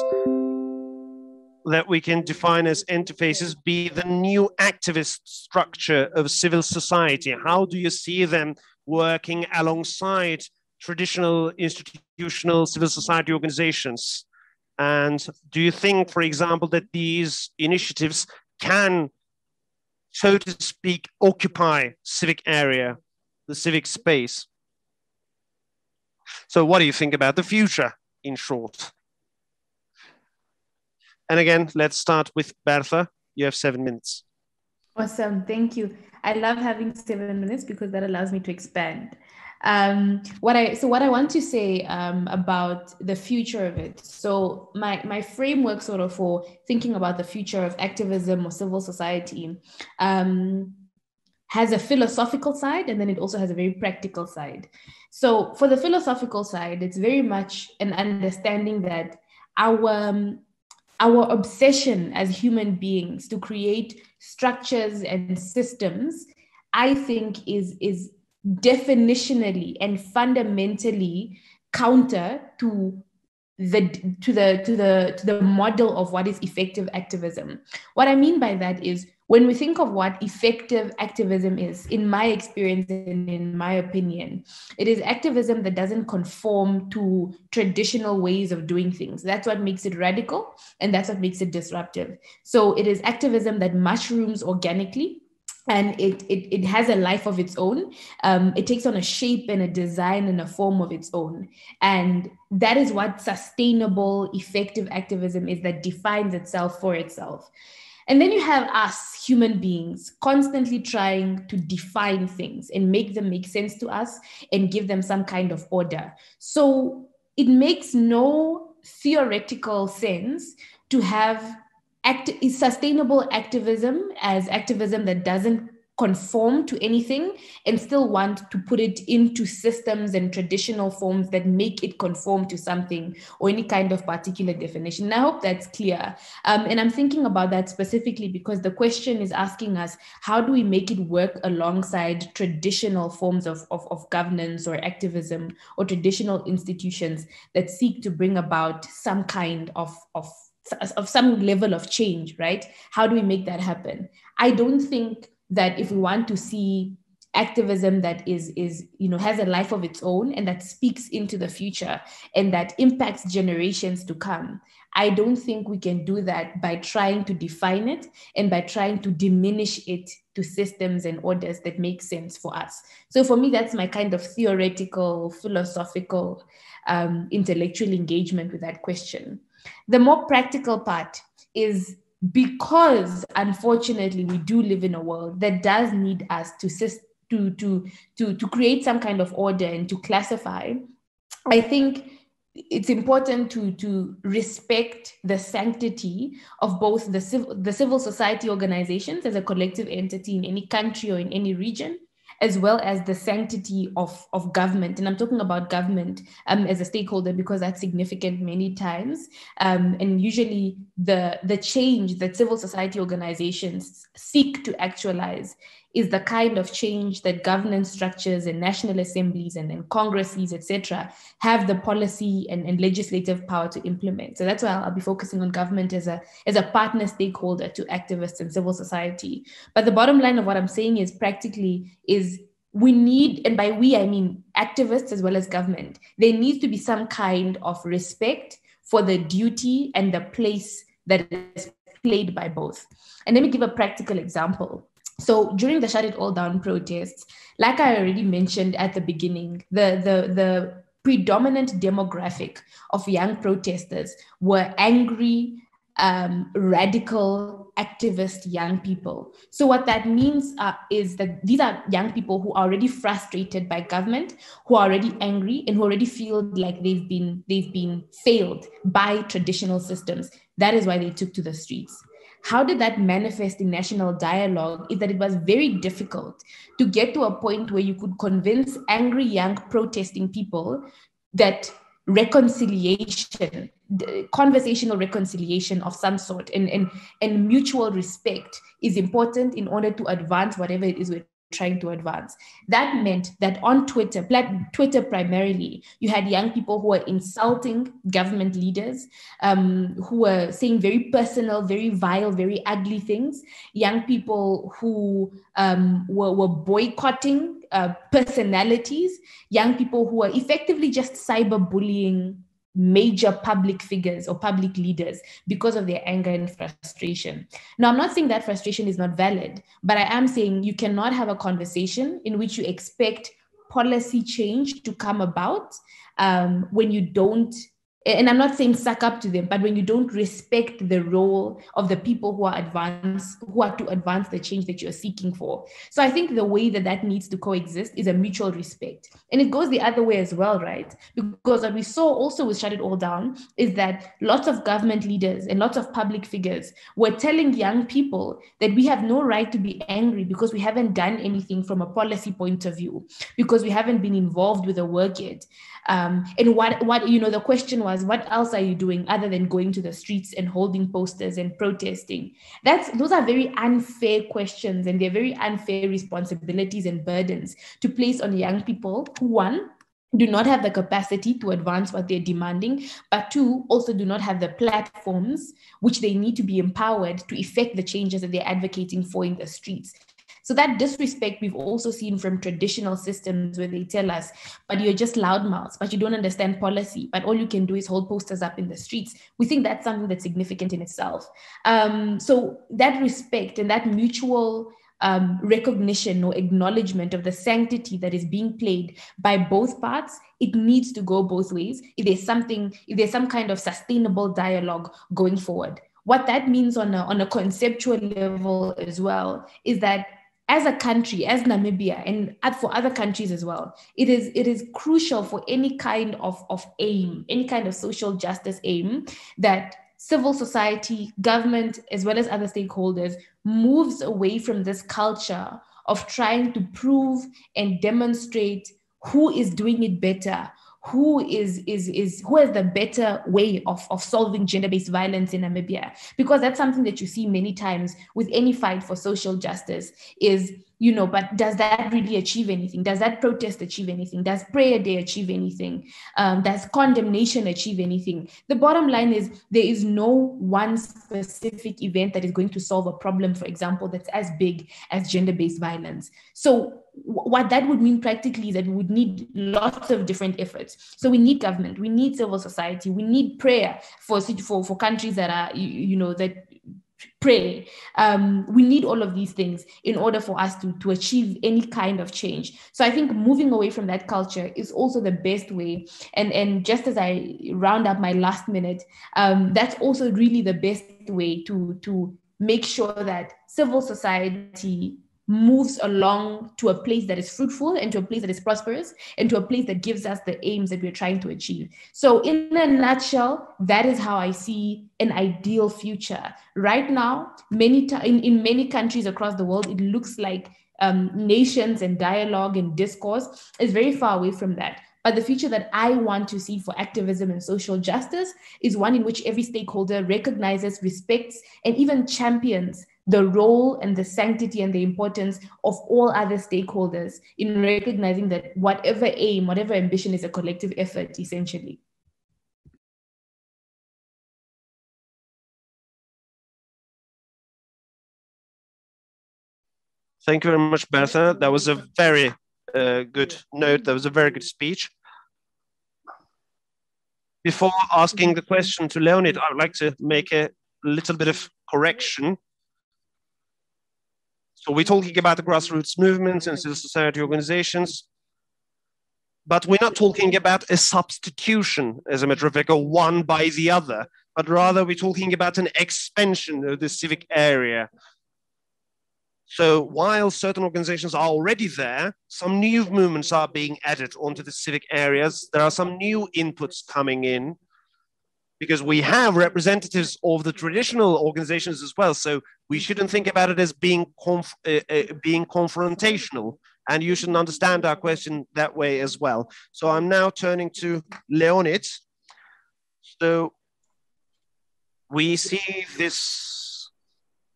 that we can define as interfaces be the new activist structure of civil society? How do you see them working alongside traditional institutional civil society organizations? And do you think, for example, that these initiatives can, so to speak, occupy civic area, the civic space? So what do you think about the future, in short? And again, let's start with Bertha. You have 7 minutes. Awesome, thank you. I love having 7 minutes because that allows me to expand. What I want to say about the future of it. So my framework sort of for thinking about the future of activism or civil society has a philosophical side, and then it also has a very practical side. So for the philosophical side, it's very much an understanding that our our obsession as human beings to create structures and systems, I think is definitionally and fundamentally counter to the model of what is effective activism. What I mean by that is, when we think of what effective activism is, in my experience and in my opinion, it is activism that doesn't conform to traditional ways of doing things. That's what makes it radical, and that's what makes it disruptive. So it is activism that mushrooms organically, and it has a life of its own. It takes on a shape and a design and a form of its own. And that is what sustainable, effective activism is, that defines itself for itself. And then you have us human beings constantly trying to define things and make them make sense to us and give them some kind of order. So it makes no theoretical sense to have sustainable activism as activism that doesn't conform to anything and still want to put it into systems and traditional forms that make it conform to something or any kind of particular definition. And I hope that's clear. And I'm thinking about that specifically because the question is asking us, how do we make it work alongside traditional forms of governance or activism or traditional institutions that seek to bring about some kind of some level of change, right? How do we make that happen? I don't think that if we want to see activism that is has a life of its own and that speaks into the future and that impacts generations to come, I don't think we can do that by trying to define it and by trying to diminish it to systems and orders that make sense for us. So for me, that's my kind of theoretical, philosophical, intellectual engagement with that question. The more practical part is, because unfortunately we do live in a world that does need us to create some kind of order and to classify, I think it's important to respect the sanctity of both the civil society organizations as a collective entity in any country or in any region, as well as the sanctity of government. And I'm talking about government as a stakeholder because that's significant many times. And usually the change that civil society organizations seek to actualize is the kind of change that governance structures and national assemblies and then congresses, etc., have the policy and legislative power to implement. So that's why I'll be focusing on government as a partner stakeholder to activists and civil society. But the bottom line of what I'm saying is practically is we need, and by we, I mean activists as well as government, there needs to be some kind of respect for the duty and the place that is played by both. And let me give a practical example. So during the Shut It All Down protests, like I already mentioned at the beginning, the predominant demographic of young protesters were angry, radical, activist young people. So what that means is that these are young people who are already frustrated by government, who are already angry, and who already feel like they've been failed by traditional systems. That is why they took to the streets. How did that manifest in national dialogue is that it was very difficult to get to a point where you could convince angry young protesting people that reconciliation, conversational reconciliation of some sort and mutual respect is important in order to advance whatever it is we're trying to advance. That meant that on Twitter primarily, you had young people who were insulting government leaders, who were saying very personal, very vile, very ugly things. Young people who were boycotting personalities. Young people who were effectively just cyberbullying major public figures or public leaders because of their anger and frustration. Now, I'm not saying that frustration is not valid, but I am saying you cannot have a conversation in which you expect policy change to come about when you don't, and I'm not saying suck up to them, but when you don't respect the role of the people who are to advance the change that you're seeking for. So I think the way that needs to coexist is a mutual respect. And it goes the other way as well, right? Because what we saw also with Shut It All Down is that lots of government leaders and lots of public figures were telling young people that we have no right to be angry because we haven't done anything from a policy point of view, because we haven't been involved with the work yet. And what the question was, was, what else are you doing other than going to the streets and holding posters and protesting? Those are very unfair questions, and they're very unfair responsibilities and burdens to place on young people who, one, do not have the capacity to advance what they're demanding, but two, also do not have the platforms which they need to be empowered to effect the changes that they're advocating for in the streets. So that disrespect we've also seen from traditional systems where they tell us, but you're just loudmouths, but you don't understand policy, but all you can do is hold posters up in the streets. We think that's something that's significant in itself. So that respect and that mutual recognition or acknowledgement of the sanctity that is being played by both parts, it needs to go both ways if there's some kind of sustainable dialogue going forward. What that means on a conceptual level as well is that as a country, as Namibia, and for other countries as well, it is crucial for any kind of aim, any kind of social justice aim, that civil society, government, as well as other stakeholders moves away from this culture of trying to prove and demonstrate who is doing it better, who has the better way of solving gender-based violence in Namibia. Because that's something that you see many times with any fight for social justice is, but does that really achieve anything? Does that protest achieve anything? Does prayer day achieve anything? Does condemnation achieve anything? The bottom line is there is no one specific event that is going to solve a problem, for example, that's as big as gender-based violence. So what that would mean practically is that we would need lots of different efforts. So we need government, we need civil society, we need prayer for countries that are, that pray. We need all of these things in order for us to achieve any kind of change. So I think moving away from that culture is also the best way. And just as I round up my last minute, that's also really the best way to make sure that civil society moves along to a place that is fruitful and to a place that is prosperous and to a place that gives us the aims that we're trying to achieve. So in a nutshell, that is how I see an ideal future. Right now, in many countries across the world, it looks like nations and dialogue and discourse is very far away from that. But the future that I want to see for activism and social justice is one in which every stakeholder recognizes, respects, and even champions the role and the sanctity and the importance of all other stakeholders in recognizing that whatever aim, whatever ambition is a collective effort, essentially. Thank you very much, Bertha. That was a very good note. That was a very good speech. Before asking the question to Leonid, I would like to make a little bit of correction. So we're talking about the grassroots movements and civil society organizations, but we're not talking about a substitution, as a matter of fact, or one by the other, but rather we're talking about an expansion of the civic area. So while certain organizations are already there, some new movements are being added onto the civic areas. There are some new inputs coming in, because we have representatives of the traditional organizations as well. So we shouldn't think about it as being confrontational, and you shouldn't understand our question that way as well. So I'm now turning to Leonid. So we see this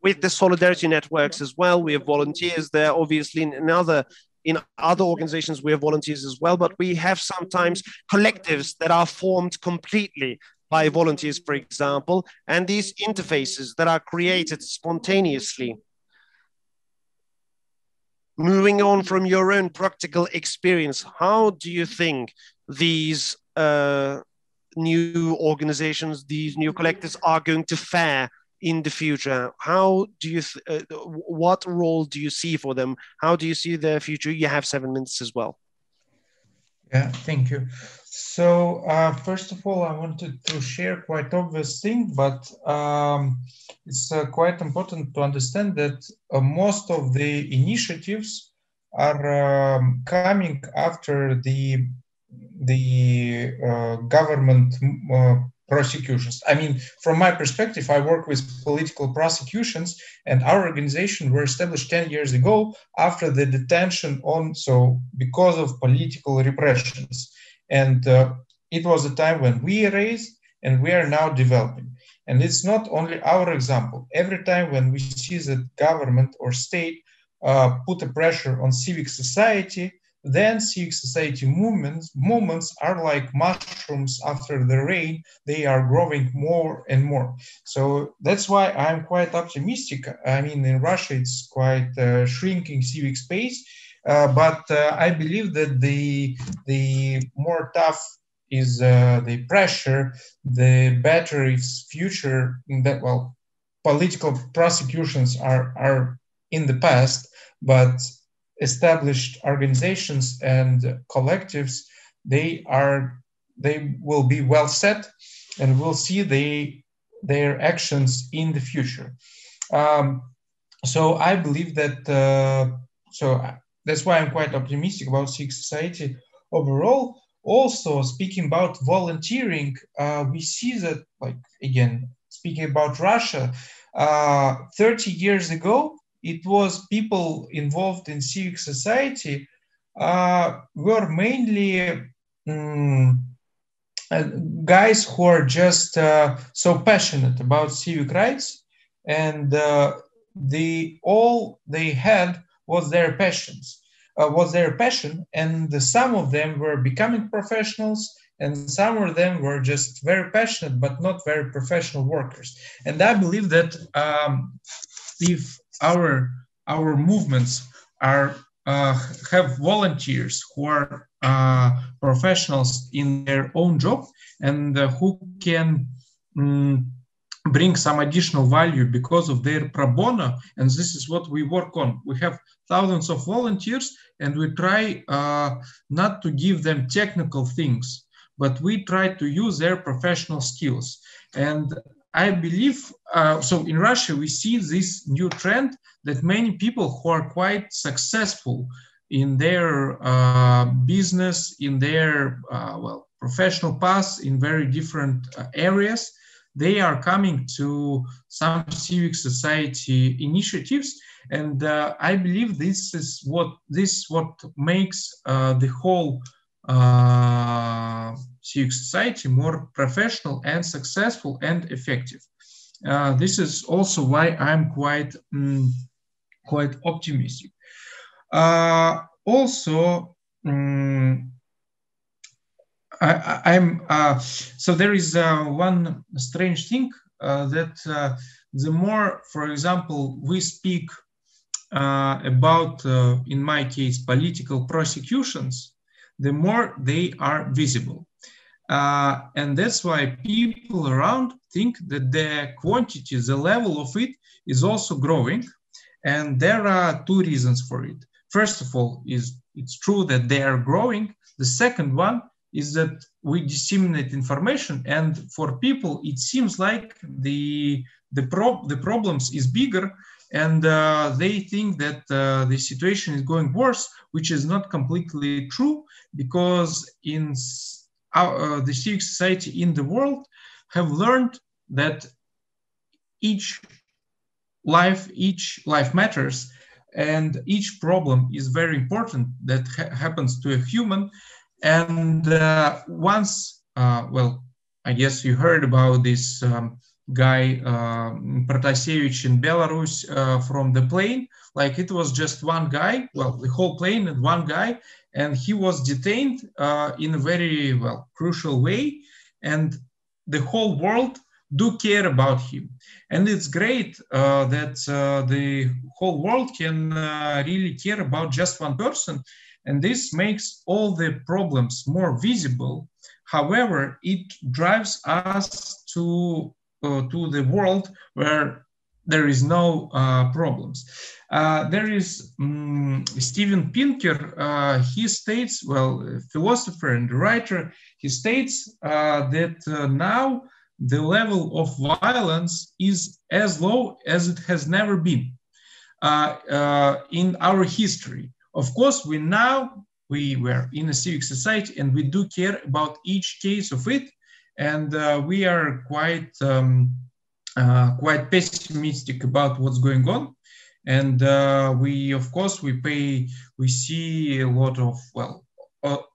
with the solidarity networks as well. We have volunteers there, obviously in other organizations, we have volunteers as well, but we have sometimes collectives that are formed completely by volunteers, for example, and these interfaces that are created spontaneously. Moving on from your own practical experience, how do you think these new organizations, these new collectives are going to fare in the future? How do you, what role do you see for them? How do you see their future? You have 7 minutes as well. Yeah, thank you. So first of all, I wanted to share quite obvious thing, but it's quite important to understand that most of the initiatives are coming after the government prosecutions. I mean, from my perspective, I work with political prosecutions, and our organization were established 10 years ago after the detention because of political repressions. And it was a time when we raised and we are now developing. And it's not only our example. Every time when we see that government or state put a pressure on civic society, then civic society movements are like mushrooms after the rain. They are growing more and more. So that's why I'm quite optimistic. I mean, in Russia, it's quite shrinking civic space, but I believe that the more tough is the pressure, the better its future. That, well, political prosecutions are in the past, but established organizations and collectives, they will be well set, and we'll see their actions in the future. So I believe that, so that's why I'm quite optimistic about civic society overall. Also, speaking about volunteering, we see that, like, again, speaking about Russia, 30 years ago, it was people involved in civic society were mainly guys who are just so passionate about civic rights, and all they had was their passions. Was their passion, and some of them were becoming professionals, and some of them were just very passionate but not very professional workers. And I believe that if our movements are have volunteers who are professionals in their own job, and who can bring some additional value because of their pro bono, and this is what we work on. We have thousands of volunteers, and we try not to give them technical things, but we try to use their professional skills. And I believe, so in Russia, we see this new trend that many people who are quite successful in their business, in their professional paths, in very different areas, they are coming to some civic society initiatives. And I believe this is what makes the whole civic society more professional and successful and effective. This is also why I'm quite optimistic. Also, so there is one strange thing that the more, for example, we speak about, in my case, political prosecutions, the more they are visible. And that's why people around think that the quantity, the level of it is also growing. And there are two reasons for it. First of all, it's true that they are growing. The second one is that we disseminate information, and for people, it seems like the problems is bigger, and they think that the situation is going worse, which is not completely true, because in the civic society in the world have learned that each life matters, and each problem is very important that happens to a human. And once, well, I guess you heard about this guy, Protasevich in Belarus, from the plane. Like, it was just one guy, well, the whole plane and one guy, and he was detained in a very, crucial way. And the whole world do care about him. And it's great that the whole world can really care about just one person. And this makes all the problems more visible. However, it drives us to the world where there is no problems. There is Steven Pinker. He states, a philosopher and writer, he states that now the level of violence is as low as it has never been in our history. Of course, we were in a civic society, and we do care about each case of it, and we are quite pessimistic about what's going on. And we see a lot of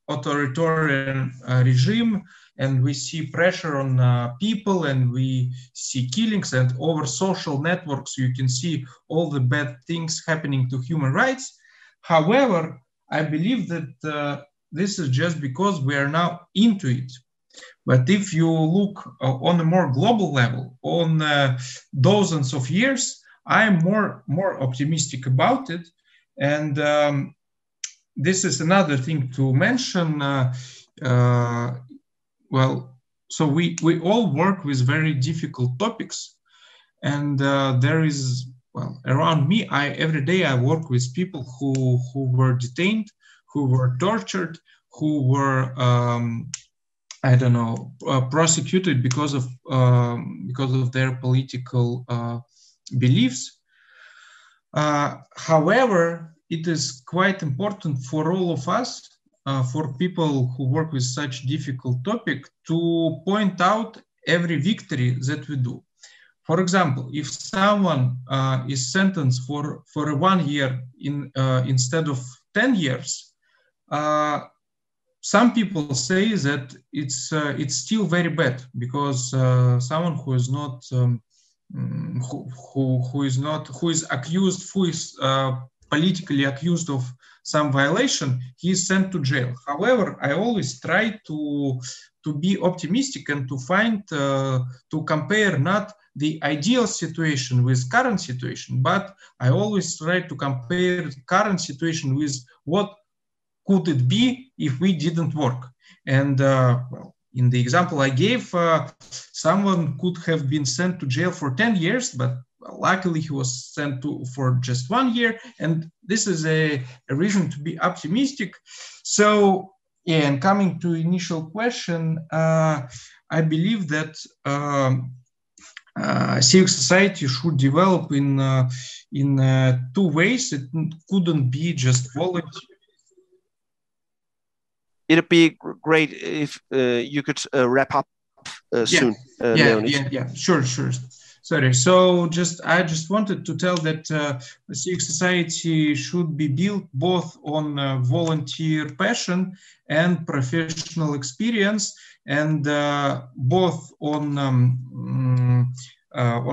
authoritarian regime, and we see pressure on people, and we see killings, and over social networks you can see all the bad things happening to human rights. However, I believe that this is just because we are now into it. But if you look on a more global level, on dozens of years, I'm more optimistic about it. And this is another thing to mention. Well, so we all work with very difficult topics, and there is, well, around me, every day I work with people who were detained, who were tortured, who were I don't know, prosecuted because of their political beliefs. However, it is quite important for all of us, for people who work with such difficult topic, to point out every victory that we do. For example, if someone is sentenced for 1 year instead of 10 years, some people say that it's still very bad, because someone who is not who is accused, who is politically accused of some violation, he is sent to jail. However, I always try to be optimistic and to find to compare not the ideal situation with current situation, but I always try to compare current situation with what could it be if we didn't work. And well, in the example I gave, someone could have been sent to jail for 10 years, but luckily he was sent for just 1 year. And this is a reason to be optimistic. So, yeah, and coming to initial question, I believe that civic society should develop in 2 ways. It couldn't be just volunteer. It'd be great if you could wrap up soon. Yeah, sure. Sorry. So I just wanted to tell that the civic society should be built both on volunteer passion and professional experience, and both on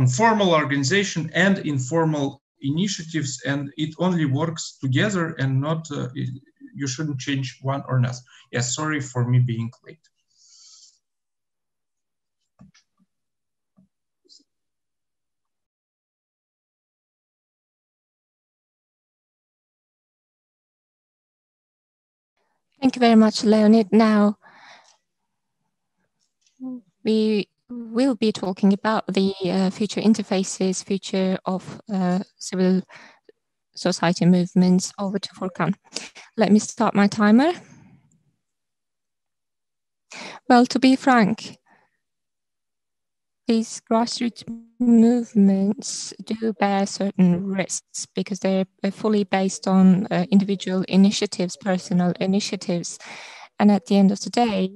formal organization and informal initiatives, and it only works together and not. You shouldn't change one or another. Yes, sorry for me being late. Thank you very much, Leonid. Now, we will be talking about the future interfaces, future of civil society movements. Over to Furkan. Let me start my timer. Well, to be frank, these grassroots movements do bear certain risks because they're fully based on individual initiatives, personal initiatives. And at the end of the day,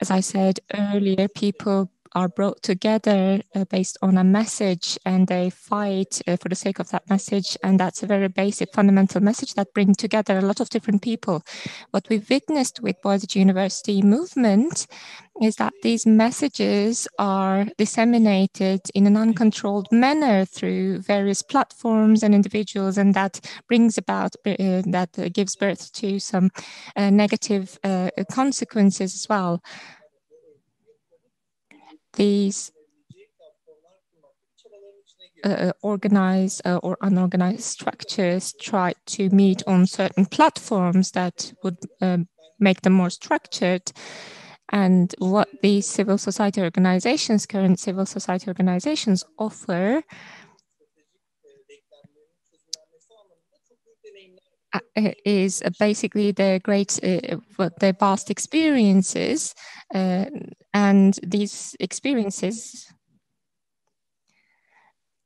as I said earlier, people are brought together based on a message, and they fight for the sake of that message. And that's a very basic, fundamental message that brings together a lot of different people. What we've witnessed with Boğaziçi University movement is that these messages are disseminated in an uncontrolled manner through various platforms and individuals, and that brings about, that gives birth to some negative consequences as well. These organized or unorganized structures try to meet on certain platforms that would make them more structured. And what these civil society organizations, current civil society organizations, offer is basically their their vast experiences, and these experiences,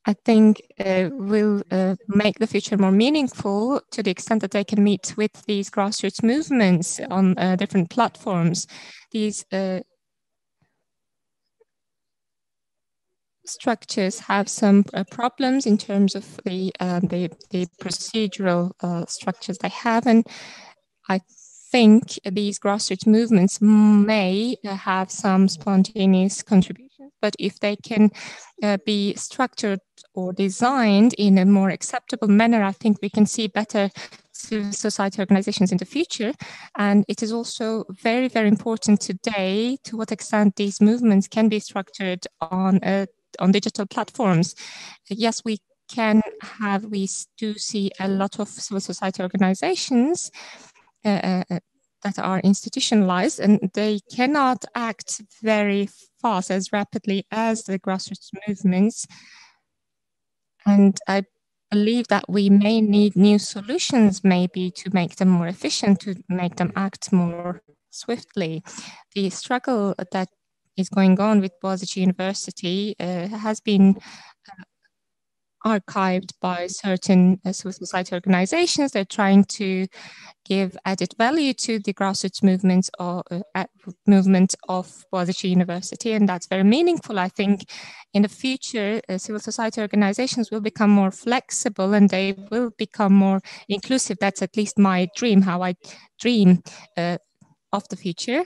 I think, will make the future more meaningful to the extent that they can meet with these grassroots movements on different platforms. These structures have some problems in terms of the procedural structures they have, and I think these grassroots movements may have some spontaneous contributions, but if they can be structured or designed in a more acceptable manner, I think we can see better civil society organizations in the future. And it is also very, very important today to what extent these movements can be structured on digital platforms. Yes, we do see a lot of civil society organizations that are institutionalized, and they cannot act very fast, as rapidly as the grassroots movements. And I believe that we may need new solutions, maybe, to make them more efficient, to make them act more swiftly. The struggle that is going on with Boğaziçi University has been archived by certain civil society organizations. They're trying to give added value to the grassroots movements or movement of Boğaziçi University, and that's very meaningful. I think in the future, civil society organizations will become more flexible and they will become more inclusive. That's at least my dream, how I dream of the future.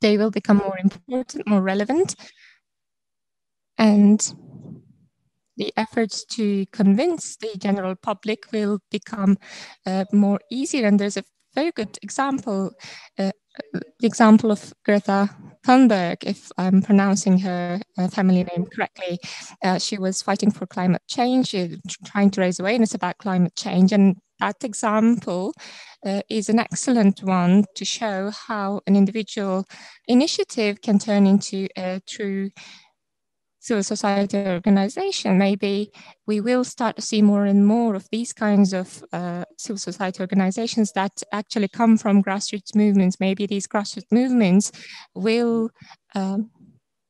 They will become more important, more relevant, and the efforts to convince the general public will become more easier. And there's a very good example, the example of Greta Thunberg, if I'm pronouncing her family name correctly. She was fighting for climate change, trying to raise awareness about climate change. And that example is an excellent one to show how an individual initiative can turn into a true civil society organization. Maybe we will start to see more and more of these kinds of civil society organizations that actually come from grassroots movements. Maybe these grassroots movements will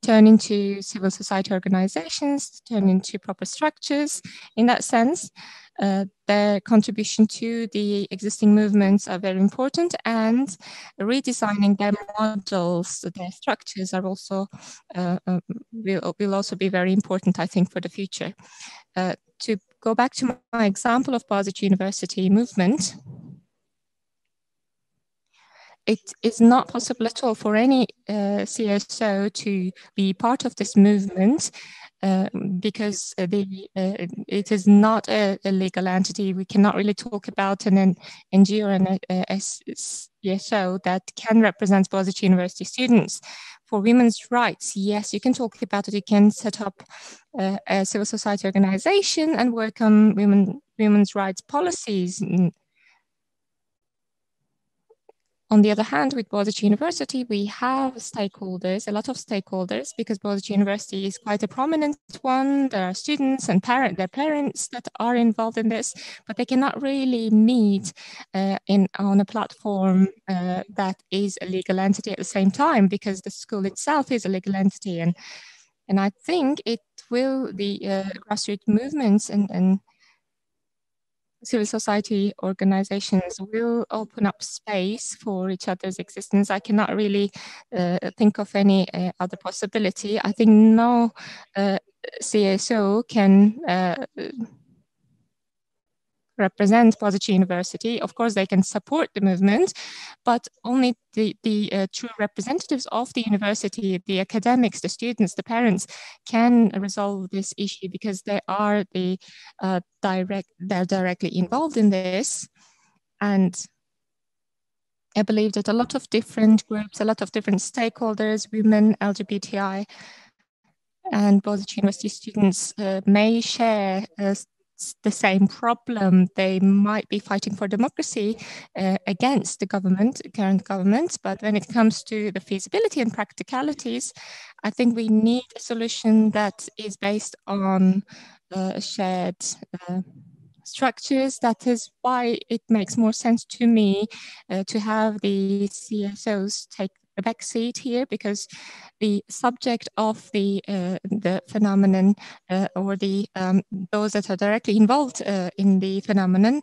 turn into civil society organizations, turn into proper structures. In that sense, their contribution to the existing movements are very important, and redesigning their models, their structures are also will also be very important, I think, for the future. To go back to my example of Boğaziçi University movement, it is not possible at all for any CSO to be part of this movement because it is not a legal entity. We cannot really talk about an NGO or a CSO that can represent Boğaziçi University students. For women's rights, yes, you can talk about it. You can set up a civil society organization and work on women's rights policies. On the other hand, with Boğaziçi University, we have stakeholders, a lot of stakeholders, because Boğaziçi University is quite a prominent one. There are students and their parents that are involved in this, but they cannot really meet on a platform that is a legal entity at the same time, because the school itself is a legal entity. And I think the grassroots movements and civil society organizations will open up space for each other's existence. I cannot really think of any other possibility. I think no CSO can represent Boğaziçi University. Of course, they can support the movement, but only the true representatives of the university, the academics, the students, the parents, can resolve this issue, because they are they're directly involved in this. And I believe that a lot of different groups, a lot of different stakeholders, women, LGBTI, and Boğaziçi University students may share the same problem. They might be fighting for democracy against the current government, but when it comes to the feasibility and practicalities, I think we need a solution that is based on shared structures. That is why it makes more sense to me to have the CSOs take a back seat here, because the subject of the phenomenon or those that are directly involved in the phenomenon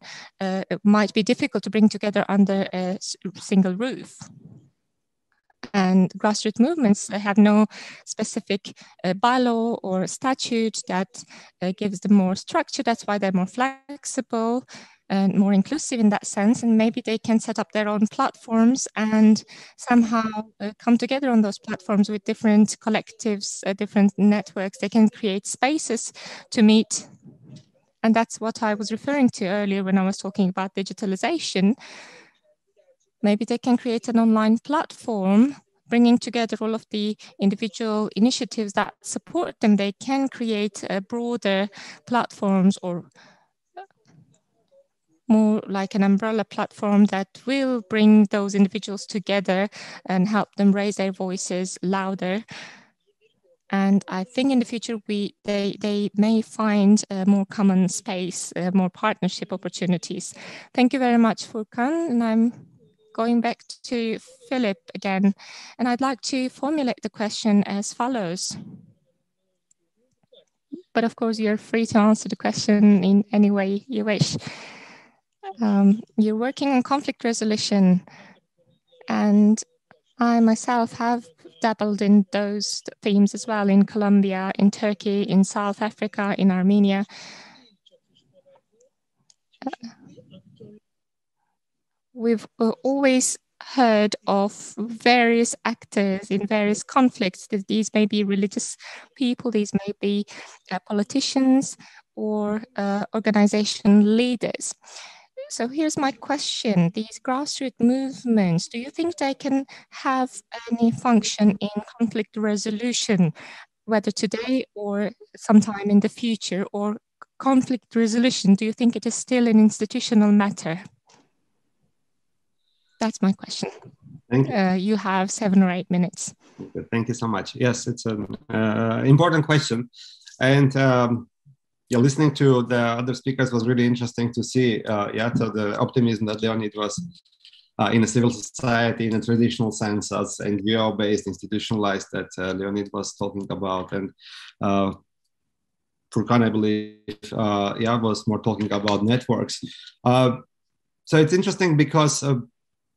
might be difficult to bring together under a single roof. And grassroots movements have no specific bylaw or statute that gives them more structure. That's why they're more flexible. and more inclusive in that sense, and maybe they can set up their own platforms and somehow come together on those platforms with different collectives, different networks. They can create spaces to meet. And that's what I was referring to earlier when I was talking about digitalization. Maybe they can create an online platform bringing together all of the individual initiatives that support them. They can create broader platforms, or more like an umbrella platform that will bring those individuals together and help them raise their voices louder. And I think in the future, they may find more common space, more partnership opportunities. Thank you very much, Furkan. And I'm going back to Philip again. And I'd like to formulate the question as follows. But of course, you're free to answer the question in any way you wish. You're working on conflict resolution, and I myself have dabbled in those themes as well in Colombia, in Turkey, in South Africa, in Armenia. We've always heard of various actors in various conflicts. These may be religious people, these may be politicians or organization leaders. So here's my question. These grassroots movements, do you think they can have any function in conflict resolution, whether today or sometime in the future? Or conflict resolution, do you think it is still an institutional matter? That's my question. Thank you. You have 7 or 8 minutes. Thank you so much. Yes, it's an important question. And listening to the other speakers was really interesting to see, so the optimism that Leonid was in a civil society in a traditional sense, as NGO-based, institutionalized, that Leonid was talking about. And Furkan, I believe, was more talking about networks. So it's interesting because for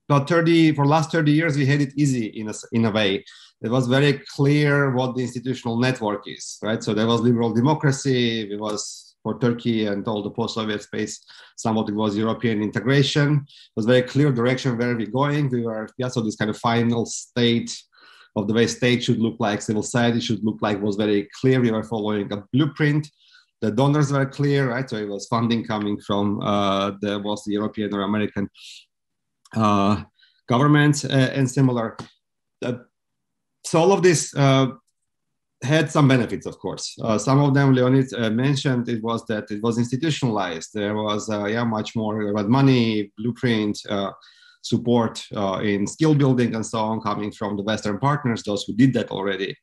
the last 30 years, we had it easy in a way. It was very clear what the institutional network is, right? So there was liberal democracy. It was for Turkey and all the post-Soviet space. Somewhat it was European integration. It was very clear direction where we're going. We were, so this kind of final state of the way state should look like, civil society should look like, was very clear. We were following a blueprint. The donors were clear, right? So it was funding coming from the European or American governments and similar. So all of this had some benefits, of course. Some of them Leonid mentioned. It was that it was institutionalized. There was much more about money, blueprint, support in skill building and so on, coming from the Western partners, those who did that already.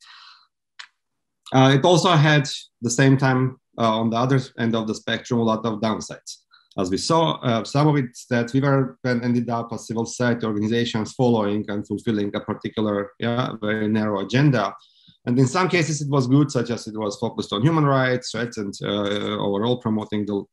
It also had, the same time, on the other end of the spectrum, a lot of downsides. As we saw, some of it that we ended up as civil society organizations following and fulfilling a particular, very narrow agenda. And in some cases, it was good, such as it was focused on human rights, right, and overall promoting the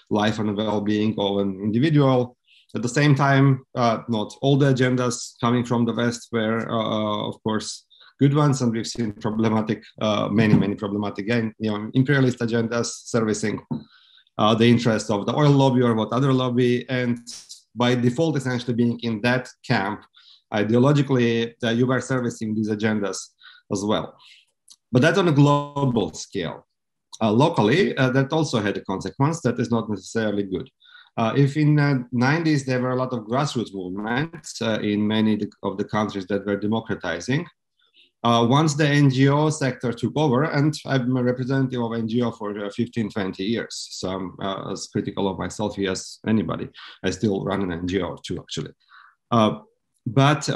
life and well-being of an individual. At the same time, not all the agendas coming from the West were, of course, good ones, and we've seen problematic, many problematic, imperialist agendas servicing the interest of the oil lobby or what other lobby, and by default, essentially being in that camp, ideologically, you were servicing these agendas as well. But that's on a global scale. Locally, that also had a consequence that is not necessarily good. If in the 90s, there were a lot of grassroots movements in many of the countries that were democratizing, once the NGO sector took over, and I'm a representative of NGO for 15, 20 years, so I'm as critical of myself here as anybody. I still run an NGO too, actually. But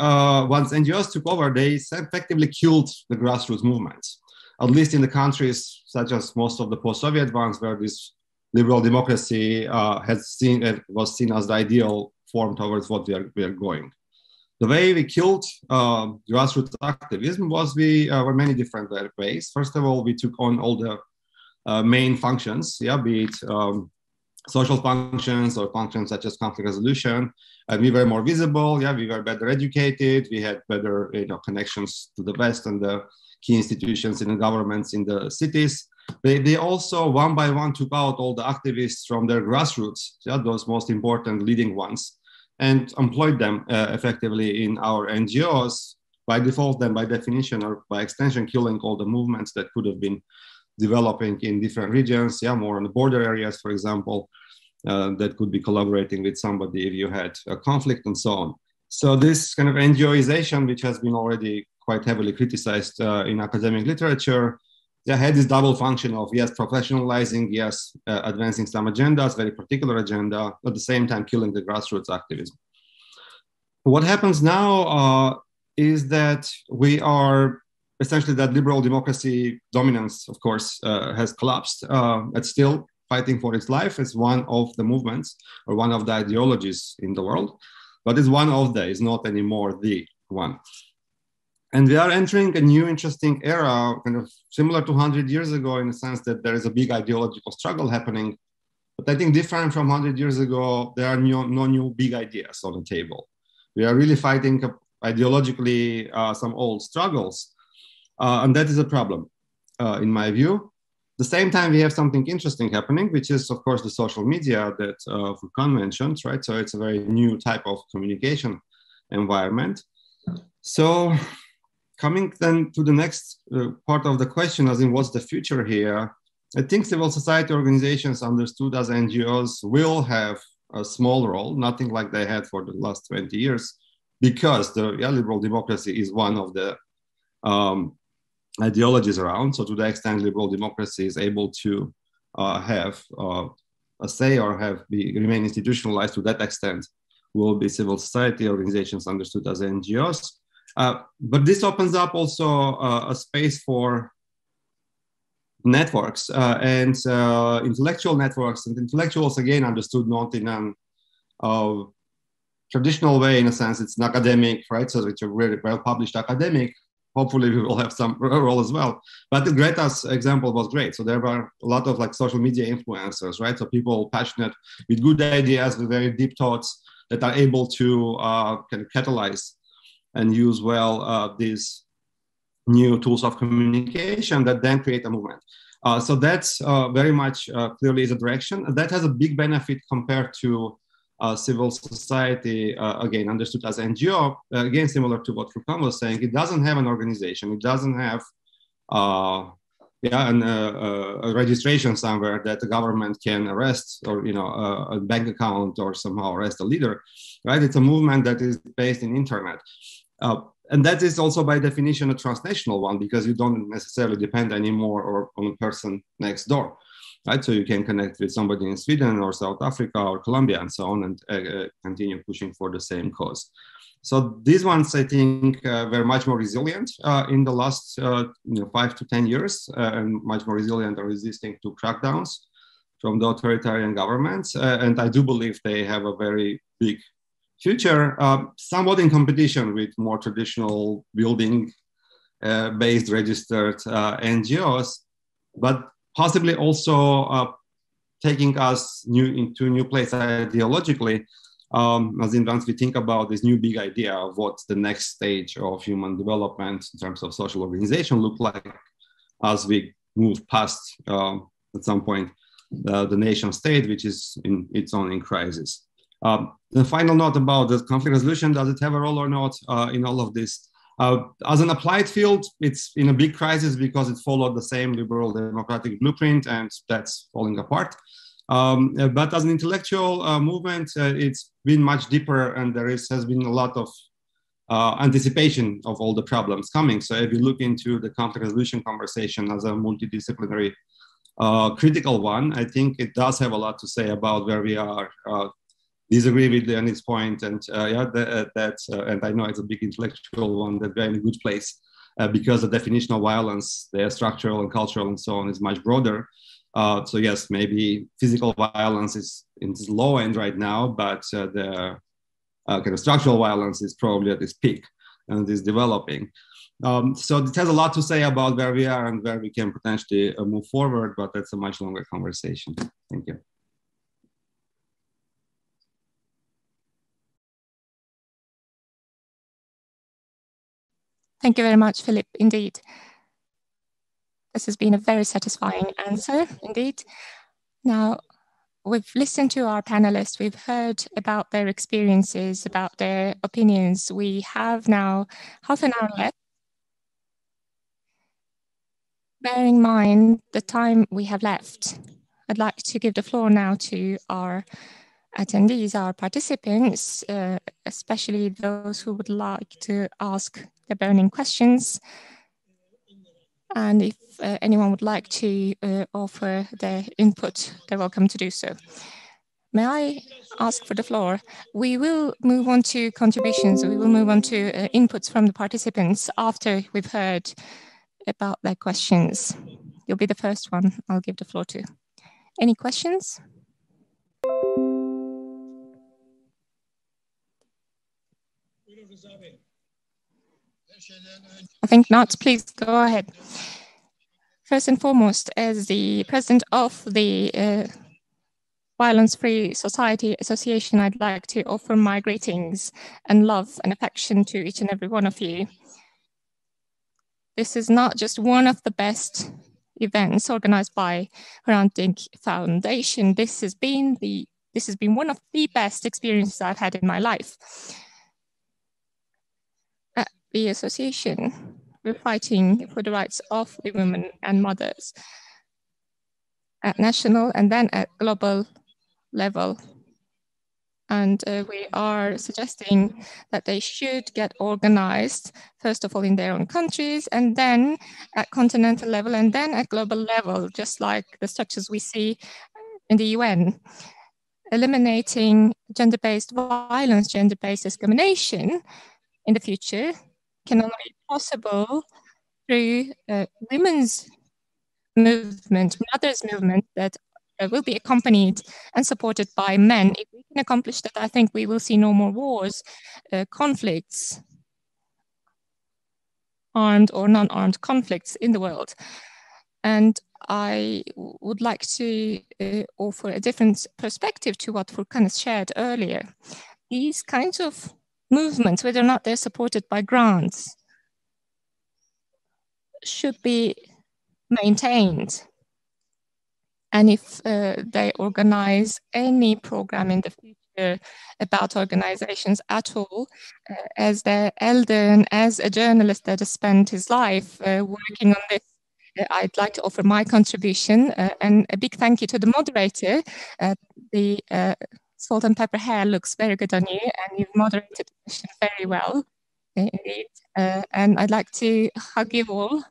once NGOs took over, they effectively killed the grassroots movements, at least in the countries such as most of the post-Soviet ones, where this liberal democracy was seen as the ideal form towards what we are going. The way we killed grassroots activism was were many different ways. First of all, we took on all the main functions, be it social functions or functions such as conflict resolution. And we were more visible, we were better educated, we had better connections to the West and the key institutions in the governments in the cities. They also one by one took out all the activists from their grassroots, those most important leading ones, and employed them effectively in our NGOs, by default, then by definition or by extension, killing all the movements that could have been developing in different regions, more on the border areas, for example, that could be collaborating with somebody if you had a conflict and so on. So this kind of NGOization, which has been already quite heavily criticized in academic literature, had this double function of, yes, professionalizing, yes, advancing some agendas, very particular agenda, at the same time killing the grassroots activism. What happens now is that we are essentially that liberal democracy dominance, of course, has collapsed. It's still fighting for its life as one of the movements or one of the ideologies in the world, but it's one of the, is not anymore the one. And we are entering a new interesting era, kind of similar to 100 years ago in the sense that there is a big ideological struggle happening. But I think different from 100 years ago, there are no new big ideas on the table. We are really fighting ideologically some old struggles. And that is a problem, in my view. At the same time, we have something interesting happening, which is, of course, the social media that Furkan mentioned, right? So it's a very new type of communication environment. So coming then to the next part of the question, as in what's the future here, I think civil society organizations understood as NGOs will have a small role, nothing like they had for the last 20 years, because the liberal democracy is one of the ideologies around. So to the extent liberal democracy is able to have a say or remain institutionalized, to that extent will be civil society organizations understood as NGOs. But this opens up also a space for networks and intellectual networks, and intellectuals again understood not in a traditional way, in a sense. It's an academic, right? So it's a very well-published academic. Hopefully we will have some role as well. But the Greta's example was great. So there were a lot of like social media influencers, right? So people passionate with good ideas, with very deep thoughts that are able to kind of catalyze and use well these new tools of communication that then create a movement. So that's very much clearly is a direction. That has a big benefit compared to civil society, again, understood as NGO, again, similar to what Furkan was saying. It doesn't have an organization. It doesn't have a registration somewhere that the government can arrest, or a bank account, or somehow arrest a leader, right? It's a movement that is based in internet. And that is also by definition a transnational one, because you don't necessarily depend anymore on a person next door, right? So you can connect with somebody in Sweden or South Africa or Colombia and so on, and continue pushing for the same cause. So these ones, I think, were much more resilient in the last 5 to 10 years, and much more resilient or resisting to crackdowns from the authoritarian governments. And I do believe they have a very big future, somewhat in competition with more traditional building-based registered NGOs, but possibly also taking us into a new place ideologically, as in once we think about this new big idea of what the next stage of human development in terms of social organization look like as we move past, at some point, the nation state, which is in its own in crisis. The final note about the conflict resolution, does it have a role or not in all of this? As an applied field, it's in a big crisis because it followed the same liberal democratic blueprint, and that's falling apart. But as an intellectual movement, it's been much deeper, and there has been a lot of anticipation of all the problems coming. So if you look into the conflict resolution conversation as a multidisciplinary critical one, I think it does have a lot to say about where we are. Disagree with Leonid's point, and and I know it's a big intellectual one, that we're in a good place because the definition of violence, the structural and cultural and so on, is much broader. So yes, maybe physical violence is in the low end right now, but the kind of structural violence is probably at its peak and is developing. So it has a lot to say about where we are and where we can potentially move forward, but that's a much longer conversation. Thank you. Thank you very much, Philip, indeed. This has been a very satisfying answer indeed. Now, we've listened to our panelists, we've heard about their experiences, about their opinions. We have now half an hour left. Bearing in mind the time we have left, I'd like to give the floor now to our attendees, our participants, especially those who would like to ask the burning questions. And if anyone would like to offer their input, they're welcome to do so. May I ask for the floor? We will move on to contributions. We will move on to inputs from the participants after we've heard about their questions. You'll be the first one I'll give the floor to. Any questions? I think not. Please go ahead. First and foremost, as the president of the Violence-Free Society Association, I'd like to offer my greetings and love and affection to each and every one of you. This is not just one of the best events organized by Hrant Dink Foundation. This has been one of the best experiences I've had in my life. At the association, we're fighting for the rights of the women and mothers at national and then at global level. And we are suggesting that they should get organized, first of all, in their own countries, and then at continental level, and then at global level, just like the structures we see in the UN. Eliminating gender-based violence, gender-based discrimination in the future can only be possible through women's movement, mothers' movement that will be accompanied and supported by men. If we can accomplish that, I think we will see no more wars, conflicts, armed or non-armed conflicts in the world. And I would like to offer a different perspective to what Furkan has shared earlier. These kinds of movements, whether or not they're supported by grants, should be maintained. And if they organize any program in the future about organizations at all, as the elder and as a journalist that has spent his life working on this, I'd like to offer my contribution and a big thank you to the moderator. The salt and pepper hair looks very good on you, and you've moderated the session very well, indeed. And I'd like to hug you all.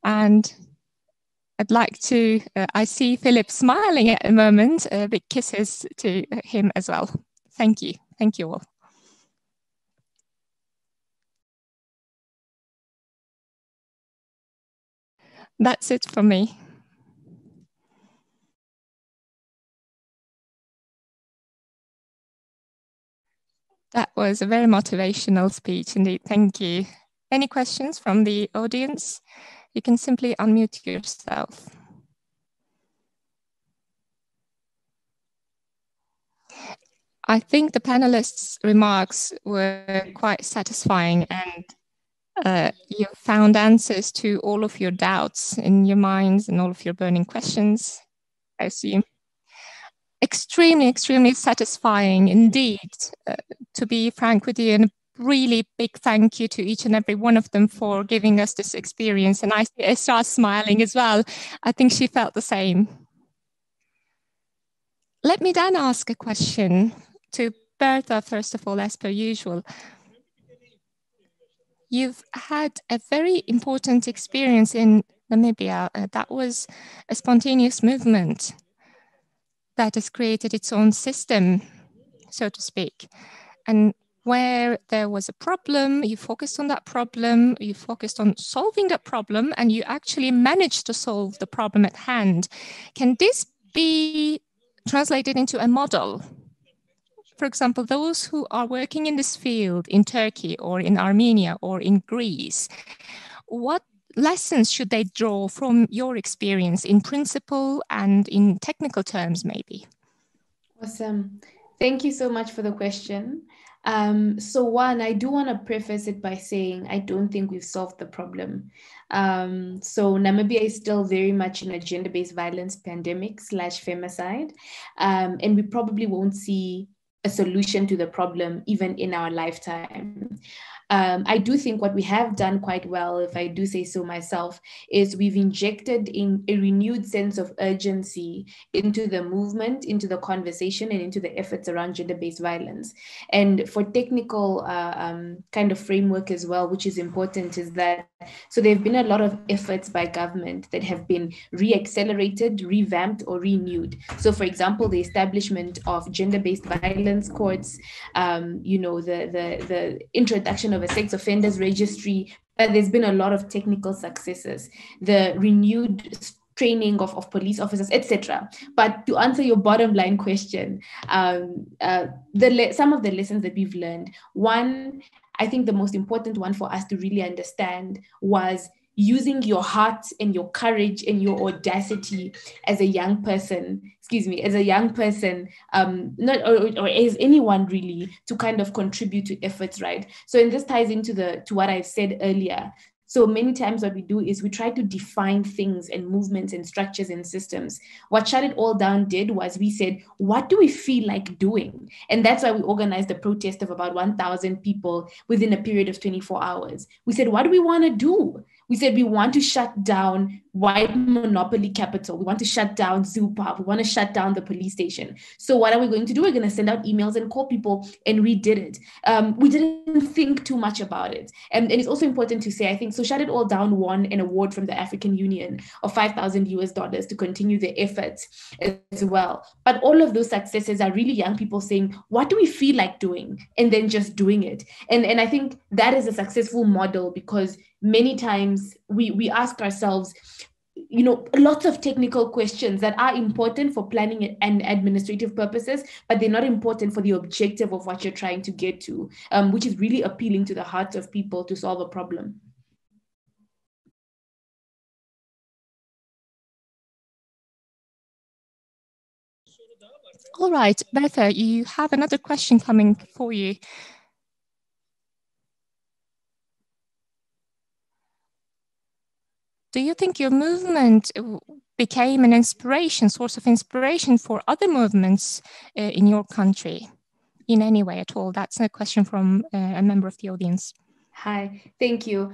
And I'd like to, I see Philip smiling at the moment, big kisses to him as well. Thank you. Thank you all. That's it from me. That was a very motivational speech indeed. Thank you. Any questions from the audience? You can simply unmute yourself. I think the panelists' remarks were quite satisfying, and you found answers to all of your doubts in your minds and all of your burning questions, I assume. Extremely, extremely satisfying indeed, to be frank with you, and a really big thank you to each and every one of them for giving us this experience. And I see Esra smiling as well. I think she felt the same. Let me then ask a question to Bertha, first of all, as per usual. You've had a very important experience in Namibia. That was a spontaneous movement that has created its own system, so to speak. And where there was a problem, you focused on that problem, you focused on solving that problem, and you actually managed to solve the problem at hand. Can this be translated into a model? For example, those who are working in this field in Turkey or in Armenia or in Greece, what lessons should they draw from your experience in principle and in technical terms, maybe? Awesome. Thank you so much for the question. So one, I do want to preface it by saying I don't think we've solved the problem. So Namibia is still very much in a gender-based violence pandemic / femicide, and we probably won't see a solution to the problem even in our lifetime. I do think what we have done quite well, if I do say so myself, is we've injected in a renewed sense of urgency into the movement, into the conversation, and into the efforts around gender-based violence. And for technical kind of framework as well, which is important, is that so there have been a lot of efforts by government that have been re-accelerated, revamped, or renewed. So, for example, the establishment of gender-based violence courts, the introduction of a sex offenders registry. There's been a lot of technical successes. The renewed training of police officers, etc. But to answer your bottom line question, some of the lessons that we've learned, one, I think the most important one for us to really understand was using your heart and your courage and your audacity as a young person, not or as anyone really, to kind of contribute to efforts, right? So, and this ties into to what I've said earlier. So many times what we do is we try to define things and movements and structures and systems. What Shut It All Down did was we said, what do we feel like doing? And that's why we organized a protest of about 1,000 people within a period of 24 hours. We said, what do we want to do? We said we want to shut down white monopoly capital. We want to shut down Zoo Park. We want to shut down the police station. So what are we going to do? We're going to send out emails and call people, and we did it. We didn't think too much about it. And it's also important to say, I think, so Shut It All Down won an award from the African Union of $5,000 to continue the efforts as well. But all of those successes are really young people saying, what do we feel like doing? And then just doing it. And I think that is a successful model, because many times we ask ourselves, lots of technical questions that are important for planning and administrative purposes, but they're not important for the objective of what you're trying to get to, which is really appealing to the hearts of people to solve a problem. All right, Bertha, you have another question coming for you. Do you think your movement became an source of inspiration for other movements in your country in any way at all? That's a question from a member of the audience. Hi, thank you.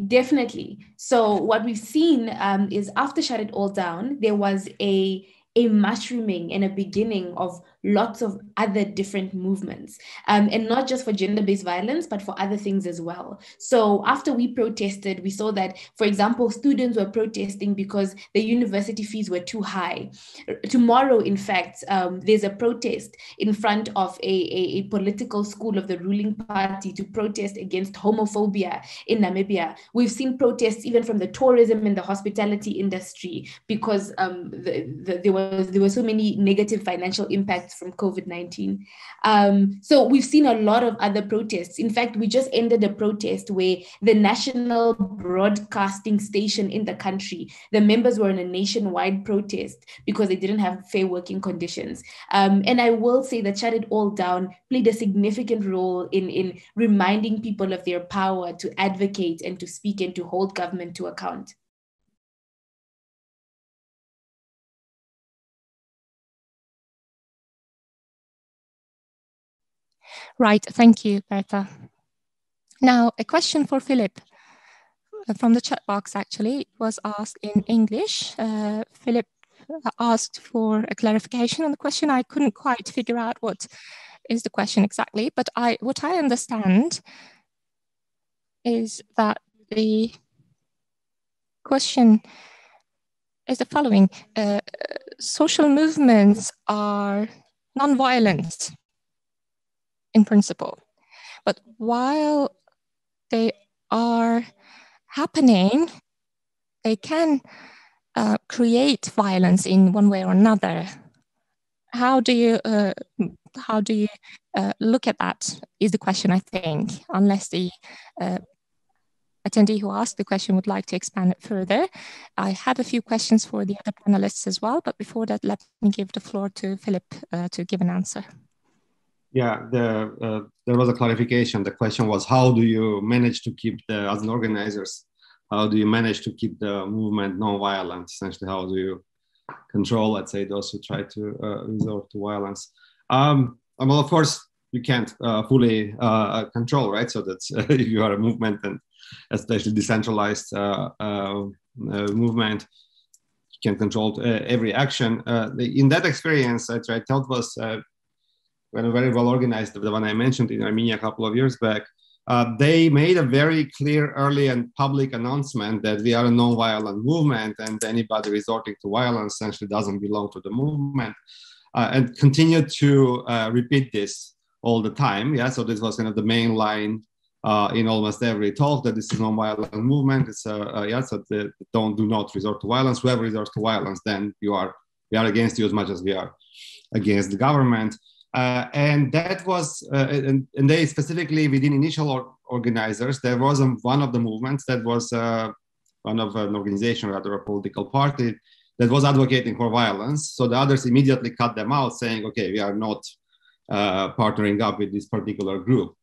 Definitely. So what we've seen is after Shut It All Down, there was a mushrooming and a beginning of lots of other different movements, and not just for gender-based violence, but for other things as well. So after we protested, we saw that, for example, students were protesting because the university fees were too high. Tomorrow, in fact, there's a protest in front of a political school of the ruling party to protest against homophobia in Namibia. We've seen protests even from the tourism and the hospitality industry because there were so many negative financial impacts from COVID-19. So we've seen a lot of other protests. In fact, we just ended a protest where the national broadcasting station in the country, the members were in a nationwide protest because they didn't have fair working conditions. And I will say that Shut It All Down played a significant role in reminding people of their power to advocate and to speak and to hold government to account. Right, thank you, Bertha. Now, a question for Philip from the chat box, actually. It was asked in English. Philip asked for a clarification on the question. I couldn't quite figure out what is the question exactly, but what I understand is that the question is the following. Social movements are non-violent in principle, but while they are happening, they can create violence in one way or another. How do you look at that is the question, I think, unless the attendee who asked the question would like to expand it further. I have a few questions for the other panelists as well, but before that, let me give the floor to Philip to give an answer. Yeah, there was a clarification. The question was, how do you manage to keep as an organizers, how do you manage to keep the movement non-violent? Essentially, how do you control, let's say, those who try to resort to violence? Well, of course, you can't fully control, right? So that's if you are a movement, and especially decentralized movement, you can control every action. In that experience, I thought was very well organized, the one I mentioned in Armenia a couple of years back. They made a very clear early and public announcement that we are a non-violent movement, and anybody resorting to violence essentially doesn't belong to the movement, and continued to repeat this all the time. Yeah, so this was kind of the main line in almost every talk, that this is non-violent movement. It's so do not resort to violence. Whoever resorts to violence, then we are against you as much as we are against the government. And that was, and they specifically within initial organizers, there was one of the movements that was one of an organization, rather a political party, that was advocating for violence. So the others immediately cut them out, saying, okay, we are not partnering up with this particular group.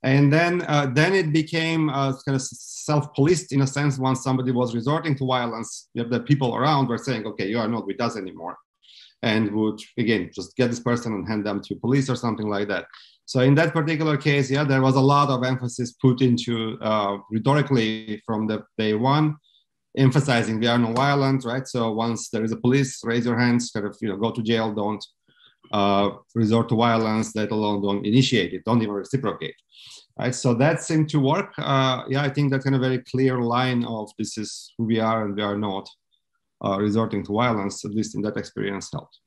And then it became kind of self-policed in a sense. Once somebody was resorting to violence, the people around were saying, okay, you are not with us anymore, and would, again, just get this person and hand them to police or something like that. So in that particular case, yeah, there was a lot of emphasis put into rhetorically from the day one, emphasizing we are non-violent, right? So once there is a police, raise your hands, kind of, go to jail, don't resort to violence, let alone don't initiate it, don't even reciprocate, right? So that seemed to work. Yeah, I think that kind of very clear line of this is who we are and we are not resorting to violence, at least in that experience, helped.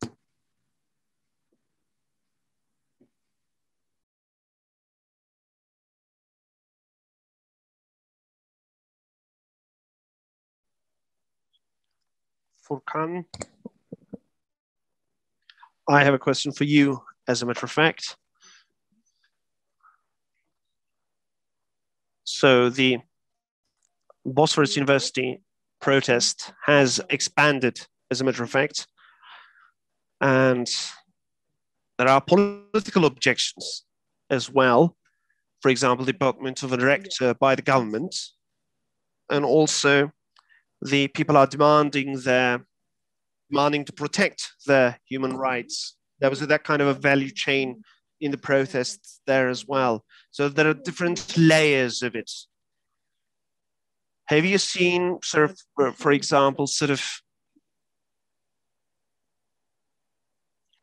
Furkan, I have a question for you, as a matter of fact. So the Bosphorus University protest has expanded, as a matter of fact, and there are political objections as well. For example, the appointment of a director by the government, and also the people are demanding to protect their human rights. There was that kind of a value chain in the protests there as well. So there are different layers of it. Have you seen, sort of, for example, sort of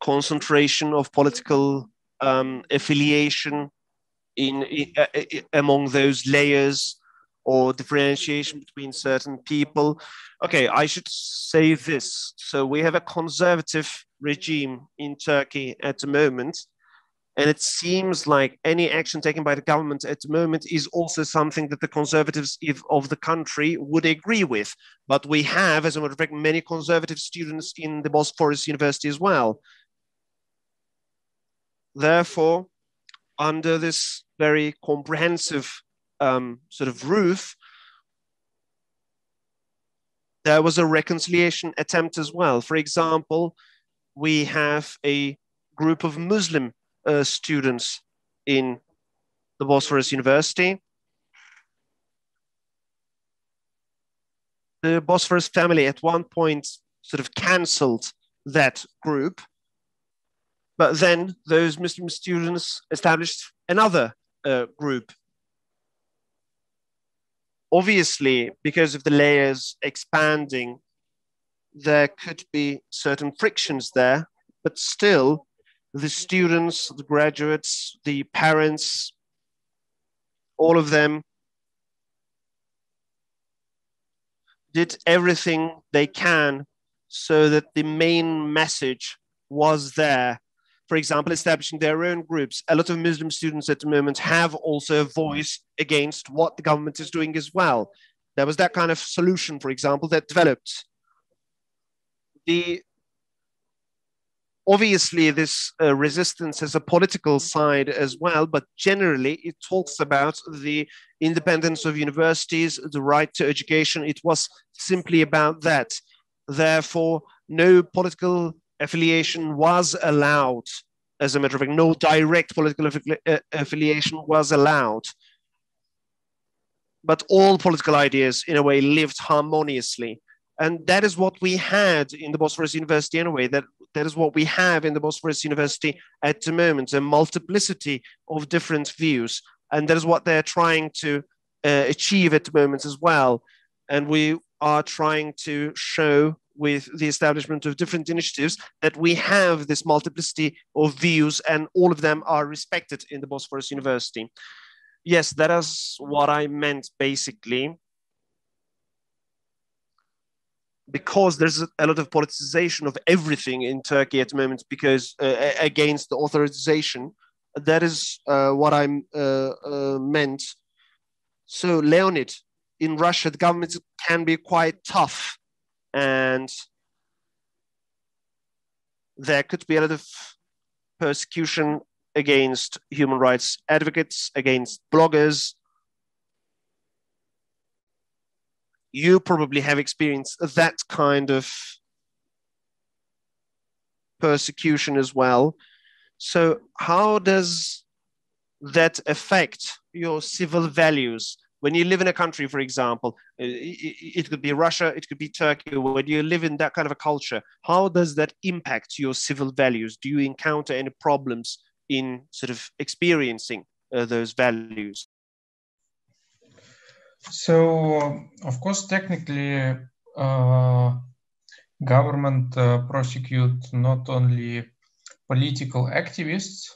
concentration of political affiliation among those layers, or differentiation between certain people? Okay, I should say this. So we have a conservative regime in Turkey at the moment, and it seems like any action taken by the government at the moment is also something that the conservatives of the country would agree with. But we have, as a matter of fact, many conservative students in the Bosphorus University as well. Therefore, under this very comprehensive sort of roof, there was a reconciliation attempt as well. For example, we have a group of Muslim students in the Bosphorus University. The Bosphorus family at one point sort of cancelled that group, but then those Muslim students established another group. Obviously, because of the layers expanding, there could be certain frictions there, but still, the students, the graduates, the parents, all of them did everything they can so that the main message was there. For example, establishing their own groups. A lot of Muslim students at the moment have also a voice against what the government is doing as well. There was that kind of solution, for example, that developed. Obviously, this resistance has a political side as well, but generally it talks about the independence of universities, the right to education. It was simply about that. Therefore, no political affiliation was allowed As a matter of fact, no direct political affiliation was allowed. But all political ideas, in a way, lived harmoniously. And that is what we had in the Bosphorus University anyway. That is what we have in the Bosphorus University at the moment, a multiplicity of different views. And that is what they're trying to achieve at the moment as well. And we are trying to show with the establishment of different initiatives that we have this multiplicity of views and all of them are respected in the Bosphorus University. Yes, that is what I meant basically. Because there's a lot of politicization of everything in Turkey at the moment because against the authorization, that is what I meant. So Leonid, in Russia, the government can be quite tough and there could be a lot of persecution against human rights advocates, against bloggers. You probably have experienced that kind of persecution as well. So how does that affect your civil values? When you live in a country, for example, it could be Russia, it could be Turkey, when you live in that kind of a culture, how does that impact your civil values? Do you encounter any problems in sort of experiencing those values? So, of course, technically, government prosecute not only political activists,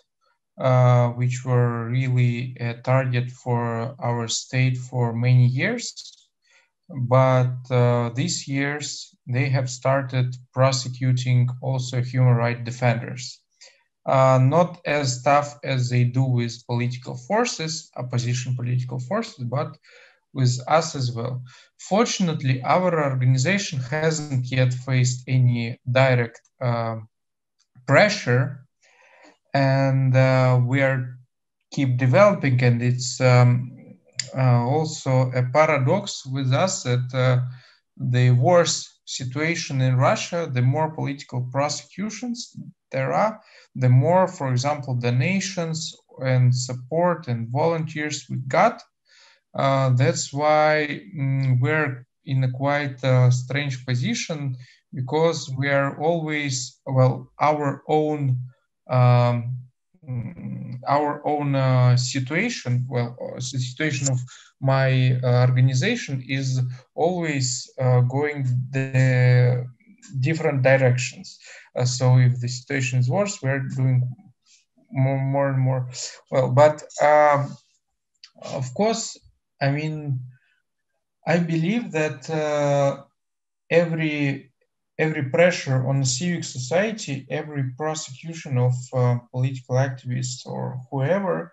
which were really a target for our state for many years, but these years they have started prosecuting also human rights defenders. Not as tough as they do with political forces, opposition political forces, but with us as well. Fortunately, our organization hasn't yet faced any direct pressure, and we are keep developing, and it's also a paradox with us that the worse situation in Russia, the more political prosecutions there are, the more, for example, donations and support and volunteers we got. That's why we're in a quite strange position, because we are always, well, our own situation, well, the situation of my organization is always going the different directions. So if the situation is worse, we're doing more and more well. But of course, I mean, I believe that every pressure on civic society, every prosecution of political activists or whoever,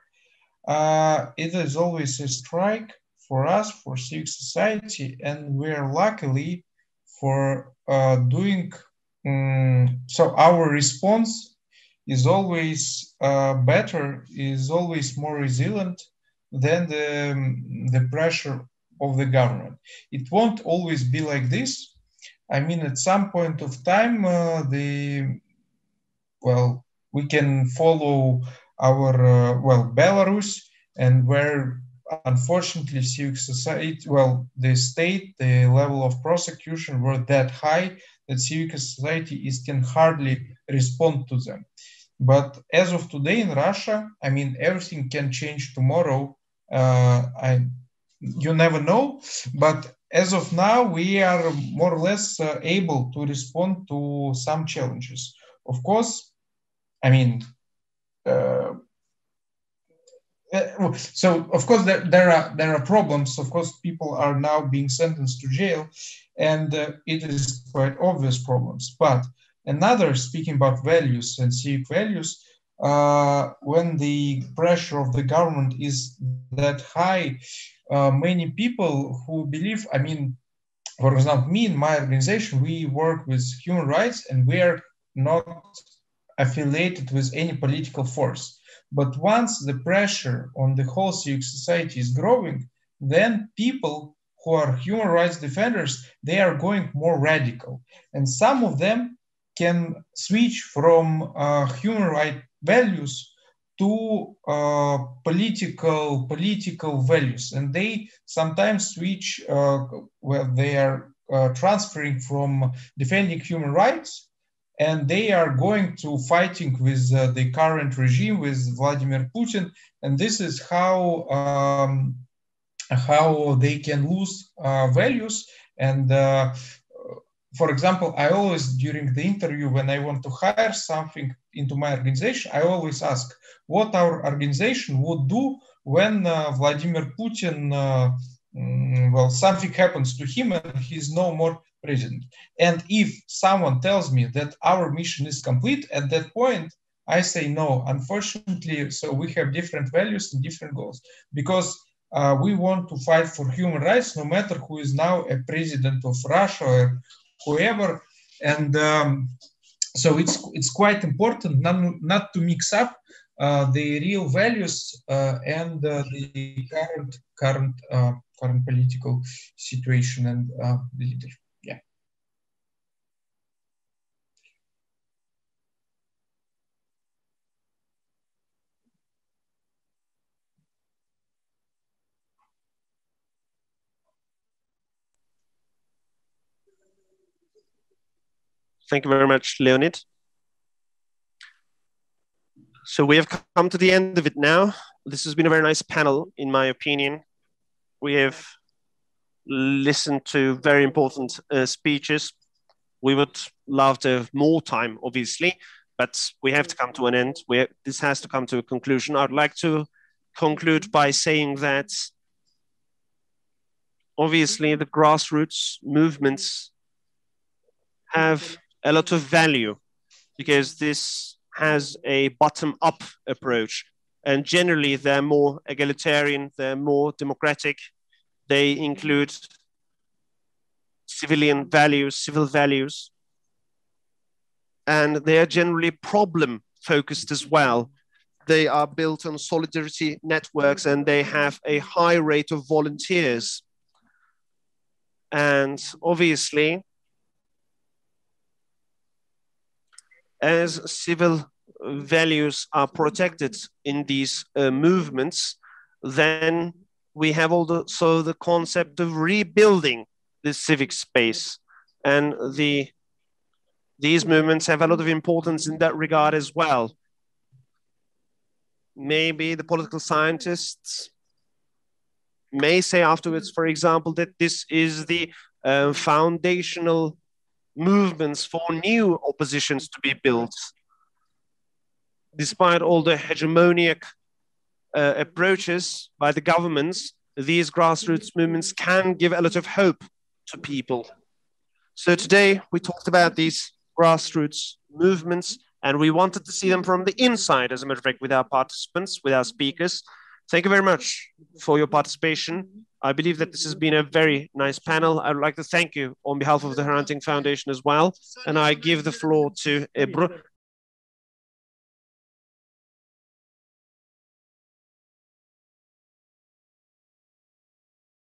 it is always a strike for us, for civic society, and we are luckily for doing so. Our response is always better, is always more resilient than the pressure of the government. It won't always be like this. I mean, at some point of time, we can follow our, Belarus, and where unfortunately civic society, the state, the level of prosecution were that high that civic society can hardly respond to them. But as of today in Russia, I mean, everything can change tomorrow. You never know, but as of now, we are more or less able to respond to some challenges. Of course, I mean, so of course there are problems. Of course, people are now being sentenced to jail, and it is quite obvious problems. But another, speaking about values and civic values, when the pressure of the government is that high, many people who believe, I mean, for example, me and my organization, we work with human rights and we are not affiliated with any political force. But once the pressure on the whole civic society is growing, then people who are human rights defenders, they are going more radical. And some of them can switch from human rights values to political values, and they sometimes switch where they are transferring from defending human rights, and they are going to fighting with the current regime, with Vladimir Putin, and this is how they can lose values. And for example, I always, during the interview, when I want to hire something into my organization, I always ask what our organization would do when Vladimir Putin, well, something happens to him and he's no more president. And if someone tells me that our mission is complete, at that point, I say no, unfortunately, so we have different values and different goals, because we want to fight for human rights, no matter who is now a president of Russia or whoever. And so it's quite important not to mix up the real values and the current political situation and leader. Yeah. Thank you very much, Leonid. So we have come to the end of it now. This has been a very nice panel, in my opinion. We have listened to very important speeches. We would love to have more time, obviously, but we have to come to an end. This has to come to a conclusion. I'd like to conclude by saying that obviously the grassroots movements have a lot of value because this has a bottom-up approach. And generally, they're more egalitarian, they're more democratic. They include civilian values, civil values. And they are generally problem-focused as well. They are built on solidarity networks and they have a high rate of volunteers. And obviously, as civil values are protected in these movements, then we have also the concept of rebuilding the civic space. And these movements have a lot of importance in that regard as well. Maybe the political scientists may say afterwards, for example, that this is the foundational movements for new oppositions to be built. Despite all the hegemonic approaches by the governments, these grassroots movements can give a lot of hope to people. So today we talked about these grassroots movements and we wanted to see them from the inside, as a matter of fact, with our participants, with our speakers. Thank you very much for your participation. I believe that this has been a very nice panel. I would like to thank you on behalf of the Hrant Dink Foundation as well. And I give the floor to Ebru